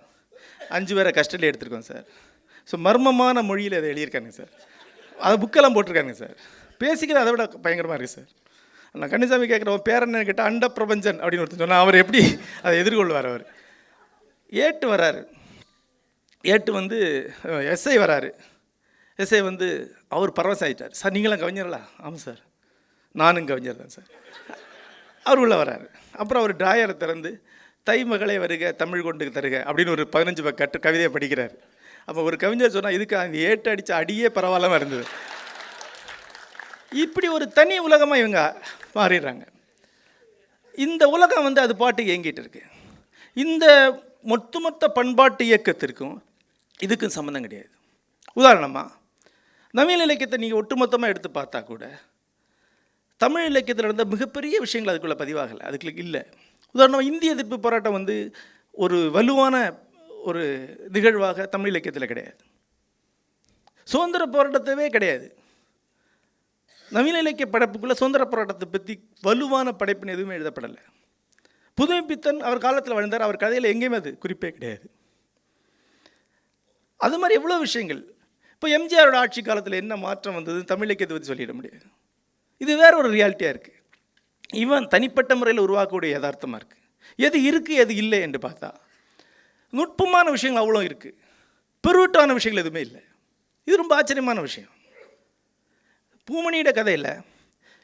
[SPEAKER 1] 5 பேரை கஸ்டடி எடுத்துருக்கோம் சார். ஸோ மர்மமான மொழியில் அதை எழுதியிருக்காங்க சார், அதை புக்கெல்லாம் போட்டிருக்காங்க சார், பேசிக்கிறது அதை விட பயங்கரமாக இருக்குது சார். நான் கண்ணுசாமி கேட்குறவன் பேர் என்னன்னு கேட்டால் அண்ட பிரபஞ்சன் அப்படின்னு ஒருத்தர் சொன்னால் அவர் எப்படி அதை எதிர்கொள்வார்? அவர் ஏட்டு வராரு. ஏட்டு எஸ்ஐ வராரு. எஸ்ஐ அவர் பரவசம் ஆகிட்டார். சார் நீங்களாம் கவிஞர்களா? ஆமாம் சார், நானும் கவிஞர் தான் சார். அவர் உள்ளே வராரு. அப்புறம் அவர் டிராயரை திறந்து தை மகளே வருக தமிழ் கொண்டு தருக அப்படின்னு ஒரு 15 கவிதையை படிக்கிறார். அப்போ ஒரு கவிஞர் சொன்னால் இதுக்கு அந்த ஏட்டு அடித்த அடியே பரவாயில்லாமல் இருந்தது. இப்படி ஒரு தனி உலகமாக இவங்க மாறிடுறாங்க. இந்த உலகம் அது பாட்டுக்கு இயங்கிட்டு இருக்கு. இந்த ஒட்டுமொத்த பண்பாட்டு இயக்கத்திற்கும் இதுக்கும் சம்மந்தம் கிடையாது. உதாரணமாக நவீன இலக்கியத்தை நீங்கள் ஒட்டுமொத்தமாக எடுத்து பார்த்தா கூட தமிழ் இலக்கியத்தில் நடந்த மிகப்பெரிய விஷயங்கள் அதுக்குள்ளே பதிவாகலை, அதுக்குள்ள இல்லை. உதாரணமாக இந்திய எதிர்ப்பு போராட்டம் வந்து ஒரு வலுவான ஒரு நிகழ்வாக தமிழ் இலக்கியத்தில் கிடையாது. சுதந்திர போராட்டத்தவே கிடையாது. நவீன இலக்கிய படைப்புக்குள்ளே சுதந்திர போராட்டத்தை பற்றி வலுவான படைப்புன்னு எதுவுமே எழுதப்படலை. புதுமைப்பித்தன் அவர் காலத்தில் வாழ்ந்தார், அவர் கதையில் எங்கேயுமே அது குறிப்பே கிடையாது. அது மாதிரி எவ்வளோ விஷயங்கள். இப்போ எம்ஜிஆரோட ஆட்சி காலத்தில் என்ன மாற்றம் வந்தது தமிழ் இலக்கியத்தை பற்றி சொல்லிட முடியாது. இது வேற ஒரு ரியாலிட்டியாக இருக்குது. இவன் தனிப்பட்ட முறையில் உருவாக்கக்கூடிய யதார்த்தமாக இருக்குது. எது இருக்குது எது இல்லை என்று பார்த்தா நுட்பமான விஷயங்கள் அவ்வளோ இருக்குது, பெருவிட்டான விஷயங்கள் எதுவுமே இல்லை. இது ரொம்ப ஆச்சரியமான விஷயம். பூமணியோட கதையில்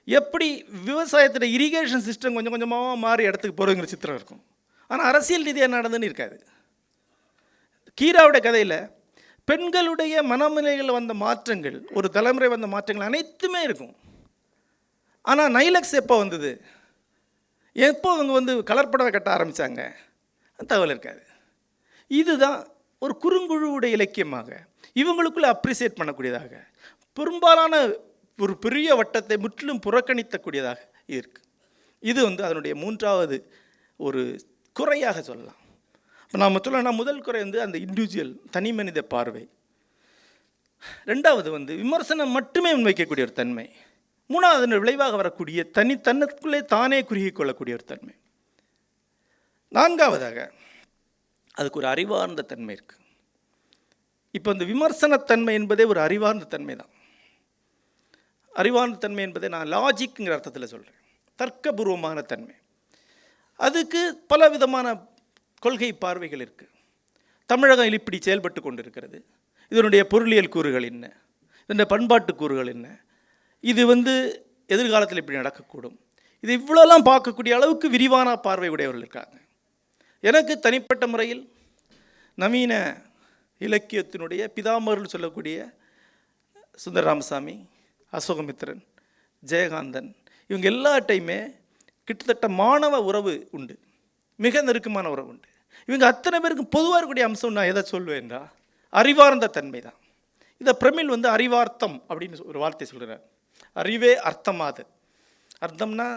[SPEAKER 1] எப்படி விவசாயத்தில் இரிகேஷன் சிஸ்டம் கொஞ்சம் கொஞ்சமாக மாறி இடத்துக்கு போகிறதுங்கிற சித்திரம் இருக்கும், ஆனால் அரசியல் ரீதியாக நடந்துன்னு இருக்காது. கீராவுடைய கதையில் பெண்களுடைய மனநிலைகளில் வந்த மாற்றங்கள், ஒரு தலைமுறை வந்த மாற்றங்கள் அனைத்துமே இருக்கும். ஆனால் நைலக்ஸ் எப்போ வந்தது, எப்போ அவங்க வந்து கலர்படவை கட்ட ஆரம்பித்தாங்க, தகவல் இருக்காது. இதுதான் ஒரு குறுங்குழுவுடைய இலக்கியமாக இவங்களுக்குள்ளே அப்ரிசியேட் பண்ணக்கூடியதாக, பெரும்பாலான ஒரு பெரிய வட்டத்தை முற்றிலும் புறக்கணித்தக்கூடியதாக இருக்குது. இது வந்து அதனுடைய மூன்றாவது ஒரு குறையாக சொல்லலாம். இப்போ நாம் சொல்லணும்னா முதல் குறை வந்து அந்த இண்டிவிஜுவல் தனி மனித பார்வை. ரெண்டாவது வந்து விமர்சனம் மட்டுமே முன்வைக்கக்கூடிய ஒரு தன்மை. மூணாவது அதன் விளைவாக வரக்கூடிய தன்னுக்குள்ளே தானே குறுகி கொள்ளக்கூடிய ஒரு தன்மை. நான்காவதாக அதுக்கு ஒரு அறிவார்ந்த தன்மை இருக்குது. இப்போ இந்த விமர்சனத்தன்மை என்பதே ஒரு அறிவார்ந்த தன்மை தான். அறிவார்ந்த தன்மை என்பதை நான் லாஜிக்குங்கிற அர்த்தத்தில் சொல்கிறேன், தர்க்கபூர்வமான தன்மை. அதுக்கு பல விதமான கொள்கை பார்வைகள் இருக்குது. தமிழகம் இப்படி செயல்பட்டு கொண்டு இருக்கிறது, இதனுடைய பொருளியல் கூறுகள் என்ன, இதனுடைய பண்பாட்டு கூறுகள் என்ன, இது வந்து எதிர்காலத்தில் இப்படி நடக்கக்கூடும், இது இவ்வளோலாம் பார்க்கக்கூடிய அளவுக்கு விரிவான பார்வை உடையவர்கள் இருக்காங்க. எனக்கு தனிப்பட்ட முறையில் நவீன இலக்கியத்தினுடைய பிதாமகர்கள் சொல்லக்கூடிய சுந்தர ராமசாமி, அசோகமித்திரன், ஜெயகாந்தன், இவங்க எல்லாட்டையுமே கிட்டத்தட்ட மாணவ உறவு உண்டு, மிக நெருக்கமான உறவு உண்டு. இவங்க அத்தனை பேருக்கும் பொதுவாக இருக்கக்கூடிய அம்சம் நான் எதை சொல்லுவேன்டா அறிவார்ந்த தன்மை தான். இதை பிரமிழ் வந்து அறிவார்த்தம் அப்படின்னு ஒரு வார்த்தை சொல்கிறார். அறிவே அர்த்தமாது, அர்த்தம்னா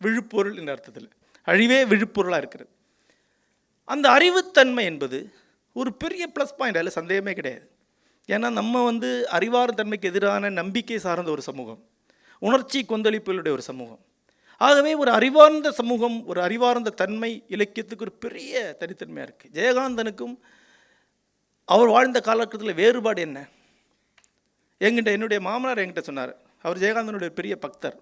[SPEAKER 1] விழுப்பொருள் என்ற அர்த்தத்தில், அழிவே விழுப்பொருளாக இருக்கிறது. அந்த அறிவுத்தன்மை என்பது ஒரு பெரிய ப்ளஸ் பாயிண்ட், அதில் சந்தேகமே கிடையாது. ஏன்னா நம்ம வந்து அறிவார்ந்த தன்மைக்கு எதிரான நம்பிக்கை சார்ந்த ஒரு சமூகம், உணர்ச்சி கொந்தளிப்புகளுடைய ஒரு சமூகம். ஆகவே ஒரு அறிவார்ந்த சமூகம், ஒரு அறிவார்ந்த தன்மை இலக்கியத்துக்கு ஒரு பெரிய தனித்தன்மையாக இருக்குது. ஜெயகாந்தனுக்கும் அவர் வாழ்ந்த காலகட்டத்தில் வேறுபாடு என்ன? என்னுடைய மாமனார் என்கிட்ட சொன்னார், அவர் ஜெயகாந்தனுடைய பெரிய பக்தர்.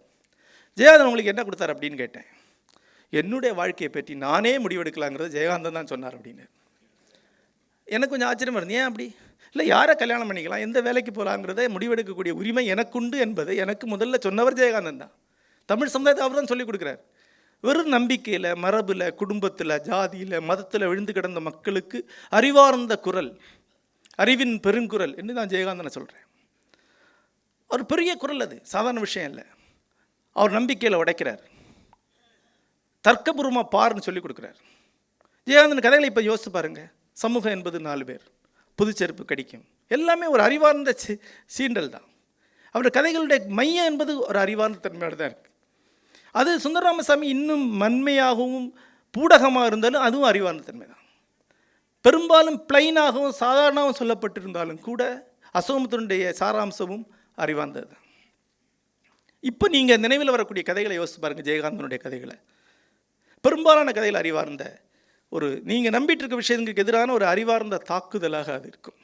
[SPEAKER 1] ஜெயகாந்தன் உங்களுக்கு என்ன கொடுத்தார் அப்படின்னு கேட்டேன். என்னுடைய வாழ்க்கையை பற்றி நானே முடிவெடுக்கலாங்கிறது ஜெயகாந்தன் தான் சொன்னார் அப்படின்னு. எனக்கு கொஞ்சம் ஆச்சரியமாக இருந்தது. ஏன் அப்படி? இல்லை, யாரை கல்யாணம் பண்ணிக்கலாம், எந்த வேலைக்கு போகலாங்கிறத முடிவெடுக்கக்கூடிய உரிமை எனக்குண்டு என்பதை எனக்கு முதல்ல சொன்னவர் ஜெயகாந்தன் தான். தமிழ் சமுதாயத்தை அவர் தான் சொல்லிக் கொடுக்குறார். வெறும் நம்பிக்கையில், மரபில், குடும்பத்தில், ஜாதியில், மதத்தில் விழுந்து கிடந்த மக்களுக்கு அறிவார்ந்த குரல், அறிவின் பெருங்குரல் என்று நான் ஜெயகாந்தனை சொல்கிறேன். ஒரு பெரிய குரல், அது சாதாரண விஷயம் இல்லை. அவர் நம்பிக்கையில் உடைக்கிறார், தர்க்கபூர்வமாக பாருன்னு சொல்லி கொடுக்குறார். ஜெயகாந்தன் கதைகளை இப்போ யோசித்து பாருங்கள். சமூகம் என்பது 4 பேர், புதுச்செருப்பு கடிக்கும், எல்லாமே ஒரு அறிவார்ந்த சீண்டல் தான். அவருடைய கதைகளுடைய மையம் என்பது ஒரு அறிவார்ந்த தன்மையோடு தான் இருக்குது. அது சுந்தரராமசாமி இன்னும் மண்மையாகவும் பூடகமாக இருந்தாலும் அதுவும் அறிவார்ந்த தன்மை தான். பெரும்பாலும் பிளைனாகவும் சாதாரணமாகவும் சொல்லப்பட்டிருந்தாலும் கூட அசோகமித்திரனுடைய சாராம்சமும் அறிவார்ந்தது தான். இப்போ நீங்கள் நினைவில் வரக்கூடிய கதைகளை யோசித்து பாருங்கள். ஜெயகாந்தனுடைய கதைகளை, பெரும்பாலான கதைகள் அறிவார்ந்த ஒரு நீங்கள் நம்பிட்டு இருக்க விஷயங்களுக்கு எதிரான ஒரு அறிவார்ந்த தாக்குதலாக அது இருக்கும்.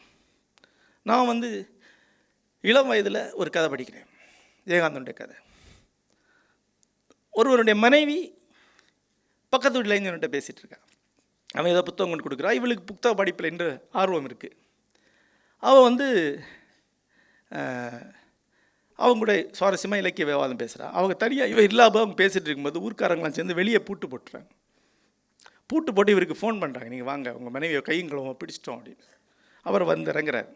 [SPEAKER 1] நான் வந்து இளம் வயதில் ஒரு கதை படிக்கிறேன், ஜெயகாந்தனுடைய கதை. ஒருவருடைய மனைவி பக்கத்து வீட்டில் இளைஞன்கிட்ட பேசிகிட்டு இருக்கா. அவன் ஏதோ புத்தகம் கொண்டு கொடுக்குறா. இவளுக்கு புத்தக படிப்பில் என்று ஆர்வம் இருக்குது. அவள் வந்து அவங்க கூட சுவாரஸ்யமாக இலக்கிய விவாதம் பேசுகிறா. அவங்க தனியாக இவன் இல்லாமல் அவங்க பேசிகிட்டு இருக்கும்போது ஊர்க்காரங்களாம் சேர்ந்து வெளியே பூட்டு போட்டுறாங்க. பூட்டு போட்டு இவருக்கு ஃபோன் பண்ணுறாங்க, நீங்கள் வாங்க உங்கள் மனைவியை கையும் களவும் பிடிச்சிட்டோம் அப்படின்னு. அவர் வந்து இறங்குறார்.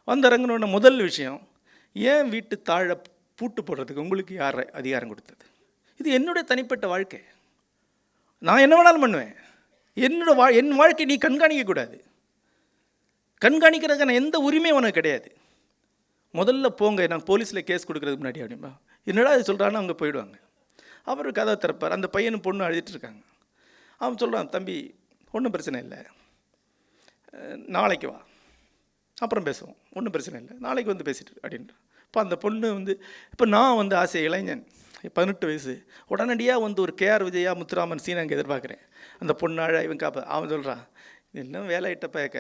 [SPEAKER 1] வந்து இறங்கினோட முதல் விஷயம், ஏன் வீட்டு தாழ பூட்டு போடுறதுக்கு உங்களுக்கு யார் அதிகாரம் கொடுத்தது? இது என்னுடைய தனிப்பட்ட வாழ்க்கை, நான் என்ன வேணாலும் பண்ணுவேன், என் வாழ்க்கை நீ கண்காணிக்கக்கூடாது. கண்காணிக்கிறதுக்கான எந்த உரிமையும் உனக்கு கிடையாது. முதல்ல போங்க, நான் போலீஸில் கேஸ் கொடுக்குறதுக்கு முன்னாடி அப்படின்பா. என்னடா இது சொல்கிறான்னு அவங்க போயிடுவாங்க. அவர் கதை திறப்பார். அந்த பையனும் பொண்ணு அழுதுட்டுருக்காங்க. அவன் சொல்கிறான், தம்பி ஒன்றும் பிரச்சனை இல்லை, நாளைக்கு வா, அப்புறம் பேசுவோம், ஒன்றும் பிரச்சனை இல்லை, நாளைக்கு வந்து பேசிட்டு அப்படின்ற. இப்போ அந்த பொண்ணு வந்து, இப்போ நான் வந்து ஆசை இளைஞன், 18 வயசு, உடனடியாக வந்து ஒரு KR விஜயா முத்துராமன் சீன் அங்கே எதிர்பார்க்குறேன். அந்த பொண்ணாழ இவன் காப்ப. அவன் சொல்கிறான், இன்னும் வேலை இட்ட பயக்க,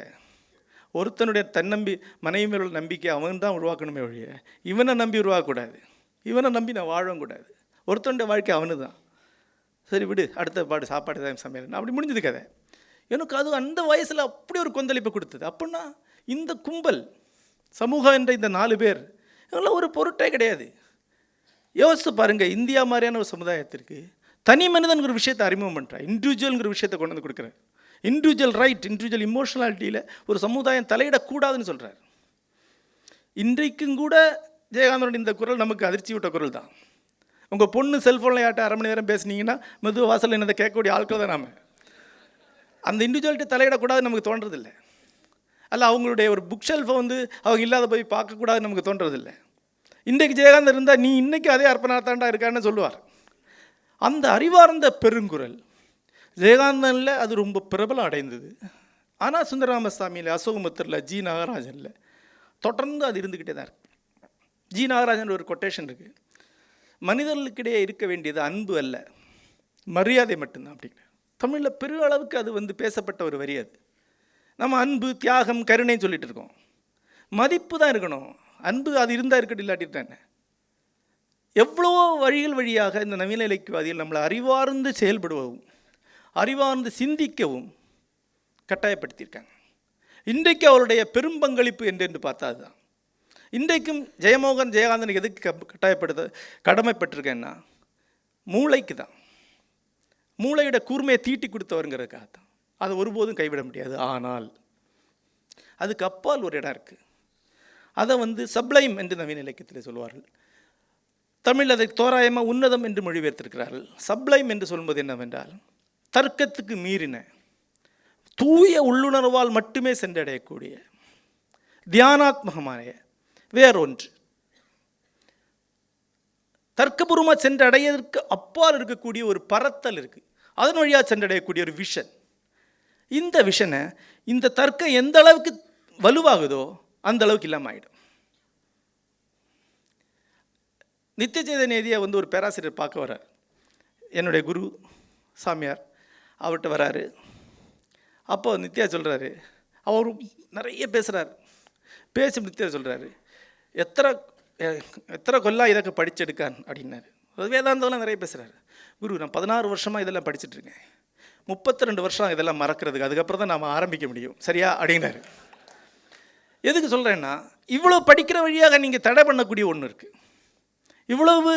[SPEAKER 1] ஒருத்தனுடைய தன்னம்பி மனைவி மேல உள்ள நம்பிக்கை அவன் தான் உருவாக்கணுமே ஒழிய இவனை நம்பி உருவாக்கக்கூடாது, இவனை நம்பி நான் வாழவும் கூடாது. ஒருத்தனுடைய வாழ்க்கை அவனு தான். சரி விடு, அடுத்த பாடு சாப்பாடு தான் சமையல், அப்படி முடிஞ்சது கதை. எனக்கு அது அந்த வயசில் அப்படி ஒரு கொந்தளிப்பை கொடுத்தது. அப்படின்னா இந்த கும்பல் சமூகம் என்ற இந்த 4 பேர் இதெல்லாம் ஒரு பொருட்டே கிடையாது. யோசித்து பாருங்கள், இந்தியா மாதிரியான ஒரு சமுதாயத்திற்கு தனி மனிதன்கிற விஷயத்தை அறிமுகம் பண்ணுறா, இண்டிவிஜுவல்ங்கிற விஷயத்தை கொண்டு வந்து கொடுக்குறேன். இண்டிவிஜுவல் ரைட், இண்டிவிஜுவல் இமோஷனாலிட்டியில் ஒரு சமுதாயம் தலையிடக்கூடாதுன்னு சொல்கிறார். இன்றைக்கும் கூட ஜெயகாந்தனோட இந்த குரல் நமக்கு அதிர்ச்சி விட்ட குரல் தான். உங்கள் பொண்ணு செல்ஃபோனில் யார்ட்ட 1/2 மணி நேரம் பேசுனீங்கன்னா மெதுவாக வாசலில் என்னதை கேட்கக்கூடிய ஆட்கள் தான் நாம். அந்த இண்டிவிஜுவலிட்டி தலையிடக்கூடாதுன்னு நமக்கு தோன்றதில்லை. அல்ல அவங்களுடைய ஒரு புக் ஷெல்ஃபை வந்து அவங்க இல்லாத போய் பார்க்கக்கூடாதுன்னு நமக்கு தோன்றதில்லை. இன்றைக்கு ஜெயகாந்தன் இருந்தால் நீ இன்றைக்கி அதே அர்ப்பணார்த்தாண்டா இருக்கான்னு சொல்லுவார். அந்த அறிவார்ந்த பெருங்குரல் ஜெயகாந்தனில் அது ரொம்ப பிரபலம் அடைந்தது. ஆனால் சுந்தரராமசாமியில், அசோகமுத்தரில், ஜி நாகராஜனில் தொடர்ந்து அது இருந்துக்கிட்டே தான் இருக்குது. ஜி நாகராஜன் ஒரு கொட்டேஷன் இருக்குது, மனிதர்களுக்கிடையே இருக்க வேண்டியது அன்பு அல்ல, மரியாதை மட்டும்தான் அப்படிங்கிற. தமிழில் பெரிய அளவுக்கு அது வந்து பேசப்பட்ட ஒரு வரி. அது நம்ம அன்பு, தியாகம், கருணைன்னு சொல்லிட்டு இருக்கோம். மதிப்பு தான் இருக்கணும். அன்பு அது இருந்தால் இருக்கட்டும், இல்லாட்டிட்டானே. எவ்வளோ வழிகள் வழியாக இந்த நவீன இலக்கியவாதிகள் நம்மளை அறிவார்ந்து செயல்படுவதும் அறிவார்ந்து சிந்திக்கவும் கட்டாயப்படுத்தியிருக்காங்க. இன்றைக்கு அவருடைய பெரும் பங்களிப்பு என்று பார்த்தா அதுதான். இன்றைக்கும் ஜெயமோகன் ஜெயகாந்தனுக்கு எதுக்கு கடமைப்பட்டிருக்கேன்னா மூளைக்கு தான். மூளையோட கூர்மையை தீட்டி கொடுத்தவருங்கிறதுக்காக தான். அதை ஒருபோதும் கைவிட முடியாது. ஆனால் அதுக்கு அப்பால் ஒரு இடம் இருக்குது. அதை வந்து சப்ளைம் என்று நவீன இலக்கியத்தில் சொல்வார்கள். தமிழ் அதை தோராயமாக உன்னதம் என்று மொழிபெயர்த்திருக்கிறார்கள். சப்ளைம் என்று சொல்வது என்னவென்றால் தர்க்கத்துக்கு மீறின தூய உள்ளுணர்வால் மட்டுமே சென்றடையக்கூடிய தியானாத்மகமான வேறொன்று, தர்க்கபூர்வமாக சென்றடையதற்கு அப்பால் இருக்கக்கூடிய ஒரு பரத்தல் இருக்குது. அதன் வழியாக சென்றடையக்கூடிய ஒரு விஷன். இந்த விஷனை இந்த தர்க்கம் எந்த அளவுக்கு வலுவாகுதோ அந்த அளவுக்கு இல்லாமல் ஆகிடும். நித்திய சைதன்யதியை வந்து ஒரு பேராசிரியர் பார்க்க வர்றார். என்னுடைய குரு சாமியார் அவர்கிட்ட வராரு. அப்போ நித்யா சொல்கிறாரு, அவர் நிறைய பேசுகிறார். பேசி நித்யா சொல்கிறாரு, எத்தனை கொல்லா இதற்கு படிச்செடுக்கான் அப்படின்னாரு. வேதாந்தம்லாம் நிறைய பேசுகிறாரு. குரு, நான் 16 வருஷமாக இதெல்லாம் படிச்சுட்ருக்கேன், 32 வருஷம் இதெல்லாம் மறக்கிறதுக்கு, அதுக்கப்புறம் தான் நாம் ஆரம்பிக்க முடியும், சரியா அப்படின்னாரு. எதுக்கு சொல்கிறேன்னா, இவ்வளோ படிக்கிற வழியாக நீங்கள் தடை பண்ணக்கூடிய ஒன்று இருக்குது. இவ்வளவு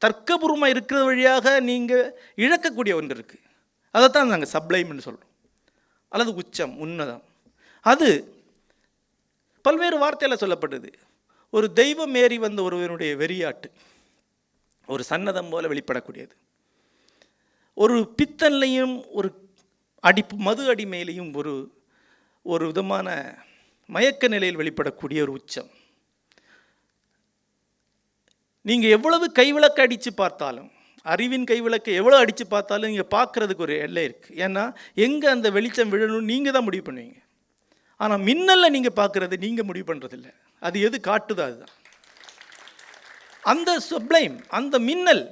[SPEAKER 1] தர்க்கபூர்வமாக இருக்கிற வழியாக நீங்கள் இழக்கக்கூடிய ஒன்று இருக்குது. அதைத்தான் நாங்கள் சப்ளைம்னு சொல்கிறோம், அல்லது உச்சம், உன்னதம். அது பல்வேறு வார்த்தையில் சொல்லப்பட்டது. ஒரு தெய்வம் ஏறி வந்த ஒருவனுடைய வெறியாட்டு, ஒரு சன்னதம் போல வெளிப்படக்கூடியது. ஒரு பித்தன்லையும் ஒரு மது அடிமையிலையும் ஒரு விதமான மயக்க நிலையில் வெளிப்படக்கூடிய ஒரு உச்சம். நீங்கள் எவ்வளவு கைவிளக்கு அடித்து பார்த்தாலும், அறிவின் கைவிளக்கு எவ்வளோ அடித்து பார்த்தாலும் நீங்கள் பார்க்குறதுக்கு ஒரு எல்லை இருக்குது. ஏன்னா எங்கே அந்த வெளிச்சம் விழணும்னு நீங்கள் தான் முடிவு பண்ணுவீங்க. ஆனால் மின்னலில் நீங்கள் பார்க்குறது நீங்கள் முடிவு பண்ணுறதில்ல, அது எது காட்டுதோ அதுதான். அந்த சப்ளைம், அந்த மின்னல்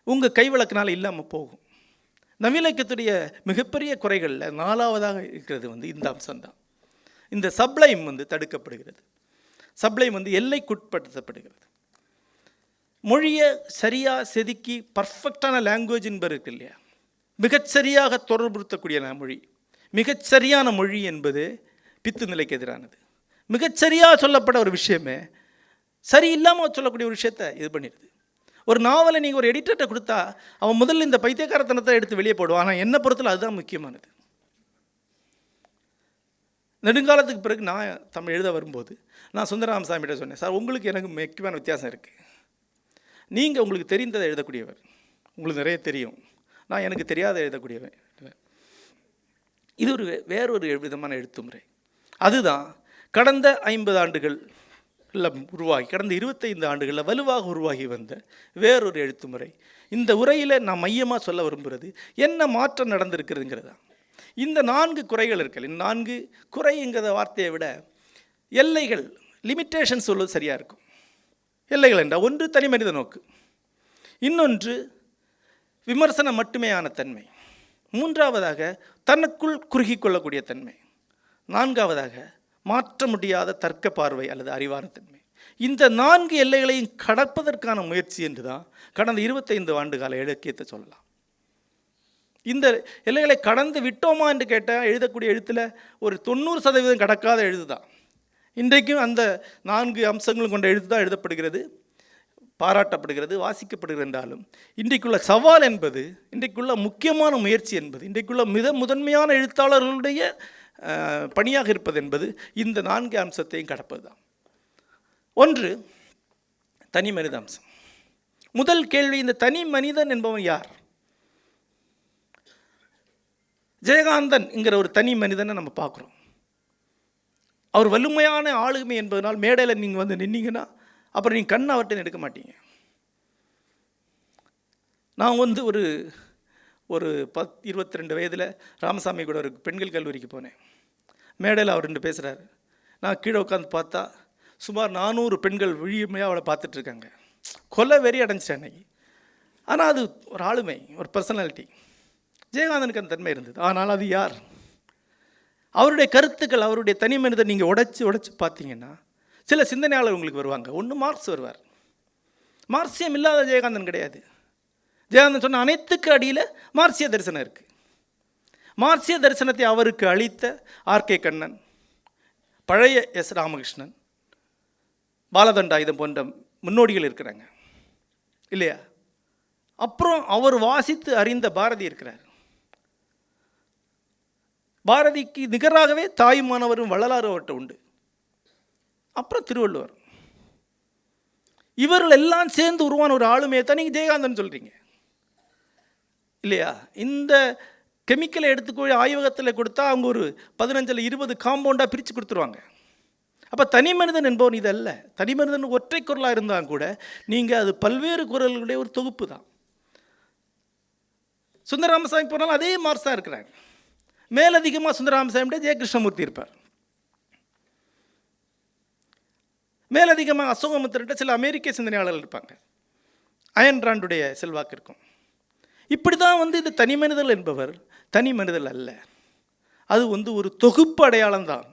[SPEAKER 1] உங்கள் கைவிளக்குனால் இல்லாமல் போகும். நவீன இலக்கியத்துடைய மிகப்பெரிய குறைகளில் 4வதாக இருக்கிறது வந்து இந்த அம்சம்தான். இந்த சப்ளைம் வந்து தடுக்கப்படுகிறது. சப்ளைம் வந்து எல்லைக்குட்படுத்தப்படுகிறது. மொழியை சரியாக செதுக்கி பர்ஃபெக்டான லாங்குவேஜ் என்பது இருக்கு இல்லையா, மிகச்சரியாக தொடர்புறுத்தக்கூடிய மொழி, மிகச்சரியான மொழி என்பது பித்து நிலைக்கு எதிரானது. மிகச்சரியாக சொல்லப்பட ஒரு விஷயமே சரியில்லாமல் சொல்லக்கூடிய ஒரு விஷயத்தை இது பண்ணிடுது. ஒரு நாவலை நீங்கள் ஒரு எடிட்டர்கிட்ட கொடுத்தா அவன் முதல்ல இந்த பைத்தியக்காரத்தனத்தை எடுத்து வெளியே போடுவான். ஆனால் என்னை பொறுத்தல அதுதான் முக்கியமானது. நெடுங்காலத்துக்கு பிறகு நான் தமிழ் எழுத வரும்போது நான் சுந்தரராமசாமிகிட்ட சொன்னேன், சார் உங்களுக்கு எனக்கு முக்கியமான வித்தியாசம் இருக்குது. நீங்கள் உங்களுக்கு தெரிந்ததை எழுதக்கூடியவர், உங்களுக்கு நிறைய தெரியும், நான் எனக்கு தெரியாத எழுதக்கூடியவன். இது ஒரு வேறொரு விதமான எழுத்து முறை. அதுதான் கடந்த 50 ஆண்டுகள் உருவாகி, கடந்த 25 ஆண்டுகளில் வலுவாக உருவாகி வந்த வேறொரு எழுத்து முறை. இந்த உரையில் நான் மையமாக சொல்ல விரும்புகிறது என்ன மாற்றம் நடந்திருக்கிறதுங்கிறது தான். இந்த 4 குறைகள் இருக்கு. 4 குறைங்கிற வார்த்தையை விட எல்லைகள், லிமிட்டேஷன் சொல்வது சரியாக இருக்கும். எல்லைகள் என்றால், ஒன்று தனி மனித நோக்கு, இன்னொன்று விமர்சனம் மட்டுமேயான தன்மை, மூன்றாவதாக தனக்குள் குறுகி கொள்ளக்கூடிய தன்மை, நான்காவதாக மாற்ற முடியாத தர்க்க பார்வை அல்லது அறிவான தன்மை. இந்த 4 எல்லைகளையும் கடப்பதற்கான முயற்சி என்று தான் கடந்த 25 ஆண்டு கால இலக்கியத்தை சொல்லலாம். இந்த எல்லைகளை கடந்து விட்டோமா என்று கேட்டால், எழுதக்கூடிய எழுத்தில் ஒரு 90% கடக்காத எழுது தான். இன்றைக்கும் அந்த 4 அம்சங்களும் கொண்ட எழுத்து தான் எழுதப்படுகிறது, பாராட்டப்படுகிறது, வாசிக்கப்படுகிறது. என்றாலும் இன்றைக்குள்ள சவால் என்பது, இன்றைக்குள்ள முக்கியமான முயற்சி என்பது, இன்றைக்குள்ள முதன்மையான எழுத்தாளர்களுடைய பணியாக இருப்பது என்பது இந்த 4 அம்சத்தையும் கடப்பது தான். ஒன்று, தனி மனித அம்சம். முதல் கேள்வி, இந்த தனி மனிதன் என்பவன் யார்? ஜெயகாந்தன் என்கிற ஒரு தனி மனிதனை நம்ம பார்க்குறோம். அவர் வலிமையான ஆளுமை என்பதனால் மேடையில் நீங்கள் வந்து நின்னீங்கன்னா அப்புறம் நீங்கள் கண் அவர்கிட்ட எடுக்க மாட்டீங்க. நான் வந்து ஒரு 22 வயதில் ராமசாமி கூட ஒரு பெண்கள் கல்லூரிக்கு போனேன். மேடையில் அவர் 2 பேசுகிறாரு. நான் கீழே உட்காந்து பார்த்தா சுமார் 400 பெண்கள் விழிமையாக அவளை பார்த்துட்ருக்காங்க. கொலை வெறி அடைஞ்சிட்டேன் அன்னைக்கு. ஆனால் அது ஒரு ஆளுமை, ஒரு பர்சனாலிட்டி. ஜெயகாந்தனுக்கு அந்த தன்மை இருந்தது. ஆனால் அது யார்? அவருடைய கருத்துக்கள், அவருடைய தனி மனிதன் நீங்கள் உடைச்சு பார்த்தீங்கன்னா சில சிந்தனையாளர் உங்களுக்கு வருவாங்க. ஒன்று மார்க்ஸ் வருவார். மார்க்சியம் இல்லாத ஜெயகாந்தன் கிடையாது. ஜெயகாந்தன் சொன்ன அனைத்துக்கு அடியில் மார்க்சிய தரிசனம் இருக்குது. மார்க்சிய தரிசனத்தை அவருக்கு அளித்த ஆர்.கே. கண்ணன், பழைய எஸ். ராமகிருஷ்ணன், பாலதண்டாயுதம் போன்ற முன்னோடிகள் இருக்கிறாங்க இல்லையா? அப்புறம் அவர் வாசித்து அறிந்த பாரதி இருக்கிறார். பாரதிக்கு நிகராகவே தாயுமானவரும் வள்ளலாறு அவர்கிட்ட உண்டு. அப்புறம் திருவள்ளுவர். இவர்கள் எல்லாம் சேர்ந்து உருவான ஒரு ஆளுமையை தான் நீங்கள் ஜெயகாந்தன் சொல்கிறீங்க இல்லையா? இந்த கெமிக்கலை எடுத்துக்கொள்ள ஆய்வகத்தில் கொடுத்தா அவங்க ஒரு 15 20 காம்பவுண்டாக பிரித்து கொடுத்துருவாங்க. அப்போ தனி மனிதன் என்பவன் இது அல்ல. தனி மனிதன் ஒற்றை குரலாக இருந்தால் கூட நீங்கள் அது பல்வேறு குரல்களுடைய ஒரு தொகுப்பு தான். சுந்தரராமசாமி போனாலும் அதே மார்க்ஸ் தான் இருக்கிறாங்க. மேலதிகமாக சுந்தரராமசாமியோட ஜெயகிருஷ்ணமூர்த்தி இருப்பார். மேலதிகமாக அசோகமுத்திரட்ட சில அமெரிக்க சிந்தனையாளர்கள் இருப்பாங்க. அயன் ராண்டுடைய செல்வாக்கு இருக்கும். இப்படி தான் வந்து இது தனி மனிதல் என்பவர் தனி மனிதல் அல்ல. அது வந்து ஒரு தொகுப்பு அடையாளம் தான்.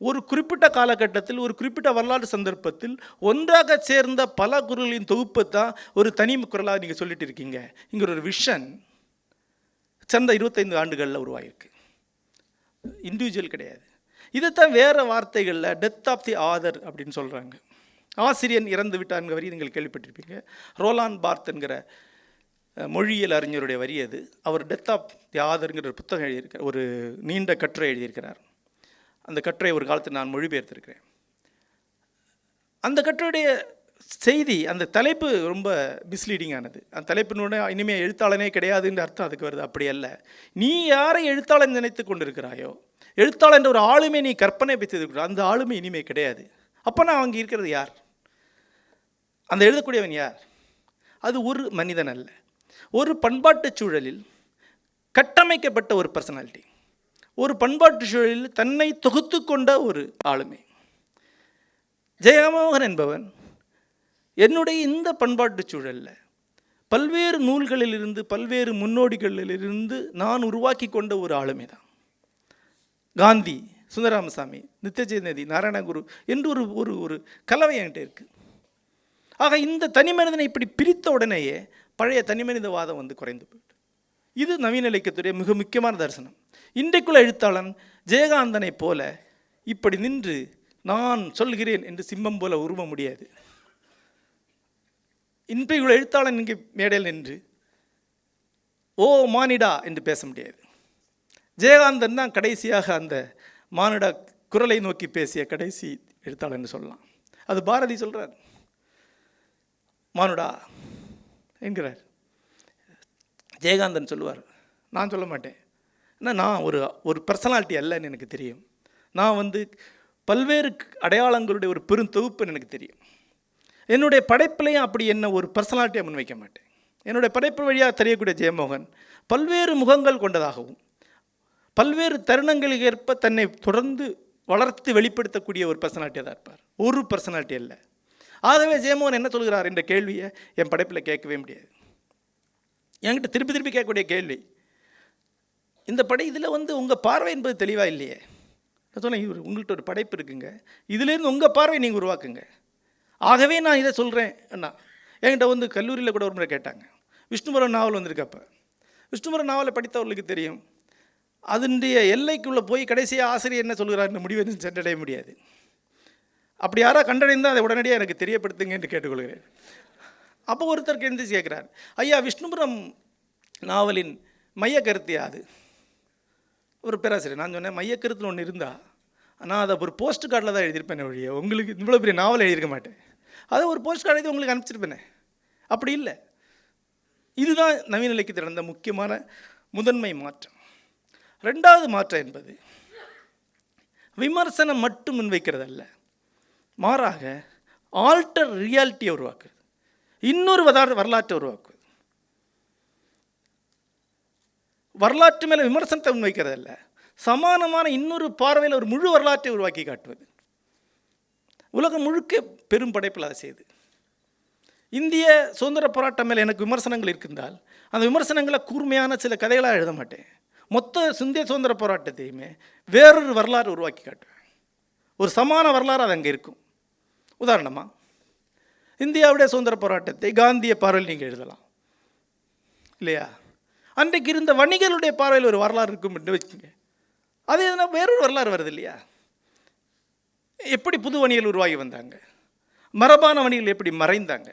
[SPEAKER 1] ஒரு குறிப்பிட்ட காலகட்டத்தில், ஒரு குறிப்பிட்ட வரலாற்று சந்தர்ப்பத்தில் ஒன்றாக சேர்ந்த பல குரல்களின் தொகுப்பை தான் ஒரு தனி குரலாக நீங்கள் சொல்லிட்டு இருக்கீங்க. இங்கே ஒரு விஷன் சேர்ந்த 25 ஆண்டுகளில் உருவாகிருக்கு. இண்டிவிஜுவல் கிடையாது. இதைத்தான் வேறு வார்த்தைகளில் டெத் ஆஃப் தி ஆதர் அப்படின்னு சொல்கிறாங்க. ஆசிரியன் இறந்து விட்டார் வரி நீங்கள் கேள்விப்பட்டிருப்பீங்க. ரோலான் பார்த் என்கிற மொழியியல் அறிஞருடைய வரி அது. அவர் டெத் ஆஃப் தி ஆதர்ங்கிற ஒரு புத்தகம் எழுதியிருக்கிறார், ஒரு நீண்ட கட்டுரை எழுதியிருக்கிறார். அந்த கட்டுரை ஒரு காலத்தில் நான் மொழிபெயர்த்திருக்கிறேன். அந்த கட்டுரையுடைய செய்தி, அந்த தலைப்பு ரொம்ப மிஸ்லீடிங்கானது. அந்த தலைப்பினுடைய இனிமேல் எழுத்தாளனே கிடையாதுன்ற அர்த்தம் அதுக்கு வருது. அப்படி அல்ல. நீ யாரை எழுத்தாளன் நினைத்து கொண்டிருக்கிறாயோ, எழுத்தாளன் என்ற ஒரு ஆளுமை நீ கற்பனை வைத்திருக்கிற அந்த ஆளுமை இனிமேல் கிடையாது. அப்போ நான் அங்கே இருக்கிறது யார்? அந்த எழுதக்கூடியவன் யார்? அது ஒரு மனிதன் அல்ல, ஒரு பண்பாட்டு சூழலில் கட்டமைக்கப்பட்ட ஒரு பர்சனாலிட்டி, ஒரு பண்பாட்டு சூழலில் தன்னை தொகுத்து கொண்ட ஒரு ஆளுமை. ஜெயமோகன் என்பவன் என்னுடைய இந்த பண்பாட்டு சூழலில் பல்வேறு நூல்களிலிருந்து, பல்வேறு முன்னோடிகளிலிருந்து நான் உருவாக்கி கொண்ட ஒரு ஆளுமை தான். காந்தி, சுந்தரராமசாமி, நித்யஜெயந்தி, நாராயணகுரு என்று ஒரு ஒரு கலவை என்கிட்ட இருக்குது. ஆக இந்த தனி மனிதனை இப்படி பிரித்த உடனேயே பழைய தனி மனிதவாதம் வந்து குறைந்து போயிட்டு, இது நவீன இலக்கியத்துடைய மிக முக்கியமான தரிசனம். இன்றைக்குள்ள எழுத்தாளன் ஜெயகாந்தனை போல இப்படி நின்று நான் சொல்கிறேன் என்று சிம்மம் போல உருவ முடியாது. இன்றைக்குள்ள எழுத்தாளன் இங்கே மேடையில் நின்று ஓ மானிடா என்று பேச முடியாது. ஜெயகாந்தன் தான் கடைசியாக அந்த மானிடா குரலை நோக்கி பேசிய கடைசி எழுத்தாளர் என்று சொல்லலாம். அது பாரதி சொல்கிறார், மானுடா என்கிறார். ஜெயகாந்தன் சொல்லுவார், நான் சொல்ல மாட்டேன், ஏன்னா நான் ஒரு ஒரு பர்சனாலிட்டி அல்லன்னு எனக்கு தெரியும். நான் வந்து பல்வேறு அடையாளங்களுடைய ஒரு பெரும் தொகுப்புன்னு எனக்கு தெரியும். என்னுடைய படைப்பிலையும் அப்படி என்ன ஒரு பர்சனாலிட்டியாக முன்வைக்க மாட்டேன். என்னுடைய படைப்பு வழியாக தெரியக்கூடிய ஜெயமோகன் பல்வேறு முகங்கள் கொண்டதாகவும் பல்வேறு தருணங்களுக்கு ஏற்ப தன்னை தொடர்ந்து வளர்த்து வெளிப்படுத்தக்கூடிய ஒரு பர்சனாலிட்டியாக தான் இருப்பார். ஒரு பர்சனாலிட்டி அல்ல. ஆகவே ஜெயமோகன் என்ன சொல்கிறார் என்ற கேள்வியை என் படைப்பில் கேட்கவே முடியாது. என்கிட்ட திருப்பி திருப்பி கேட்கக்கூடிய கேள்வி, இந்த இதில் வந்து உங்கள் பார்வை என்பது தெளிவாக இல்லையே. நான் சொன்னேன், உங்கள்கிட்ட ஒரு படைப்பு இருக்குங்க, இதுலேருந்து உங்கள் பார்வை நீங்கள் உருவாக்குங்க. ஆகவே நான் இதை சொல்கிறேன் அண்ணா. என்கிட்ட வந்து கல்லூரியில் கூட ஒரு முறை கேட்டாங்க, விஷ்ணுபுரம் நாவல் வந்திருக்கப்போ. விஷ்ணுபுரம் நாவலை படித்தவர்களுக்கு தெரியும், அதனுடைய எல்லைக்குள்ளே போய் கடைசியாக ஆசிரியர் என்ன சொல்கிறாருன்னு முடிவை சென்றடைய முடியாது. அப்படி யாராக கண்டடைந்தால் அதை உடனடியாக எனக்கு தெரியப்படுத்துங்க என்று கேட்டுக்கொள்கிறேன். அப்போ ஒருத்தருக்கு எழுந்து கேட்குறார், ஐயா விஷ்ணுபுரம் நாவலின் மைய கருத்து யாது? ஒரு பேராசிரியர். நான் சொன்னேன், மையக்கருத்தில் ஒன்று இருந்தால் நான் அதை ஒரு போஸ்ட் கார்டில் தான் எழுதியிருப்பேன் வழியே, உங்களுக்கு இவ்வளோ பெரிய நாவல் எழுதியிருக்க மாட்டேன். அதை ஒரு போஸ்ட் கார்டு எழுதி உங்களுக்கு அனுப்பிச்சிருப்பேனே. அப்படி இல்லை. இதுதான் நவீன இலக்கியத்தில் நடந்த முக்கியமான முதன்மை மாற்றம். ரெண்டாவது மாற்றம் என்பது விமர்சனம் மட்டும் முன்வைக்கிறதல்ல, மாறாக ஆல்டர் ரியாலிட்டியை உருவாக்குறது, இன்னொரு வரலாற்றை உருவாக்குவது. வரலாற்று மேலே விமர்சனத்தை முன்வைக்கிறதல்ல, சமானமான இன்னொரு பார்வையில் ஒரு முழு வரலாற்றை உருவாக்கி காட்டுவது. உலகம் முழுக்க பெரும் படைப்பில் அதை செய்து. இந்திய சுதந்திர போராட்டம் மேலே எனக்கு விமர்சனங்கள் இருக்கின்றால் அந்த விமர்சனங்களை கூர்மையான சில கதைகளாக எழுத மாட்டேன். மொத்த இந்திய சுதந்திர போராட்டத்தையுமே வேறொரு வரலாறு உருவாக்கி காட்டுவேன். ஒரு சமான வரலாறு அது அங்கே இருக்கும். உதாரணமாக இந்தியாவுடைய சுதந்திர போராட்டத்தை காந்திய பார்வையில் நீங்கள் எழுதலாம் இல்லையா? அன்றைக்கு இருந்த வணிகர்களுடைய பார்வையில் ஒரு வரலாறு இருக்கும் என்று வச்சுங்க. அது எதுனா வேறொரு வரலாறு வருது இல்லையா? எப்படி புது வணிகர்கள் உருவாகி வந்தாங்க, மரபான வணிகர்கள் எப்படி மறைந்தாங்க,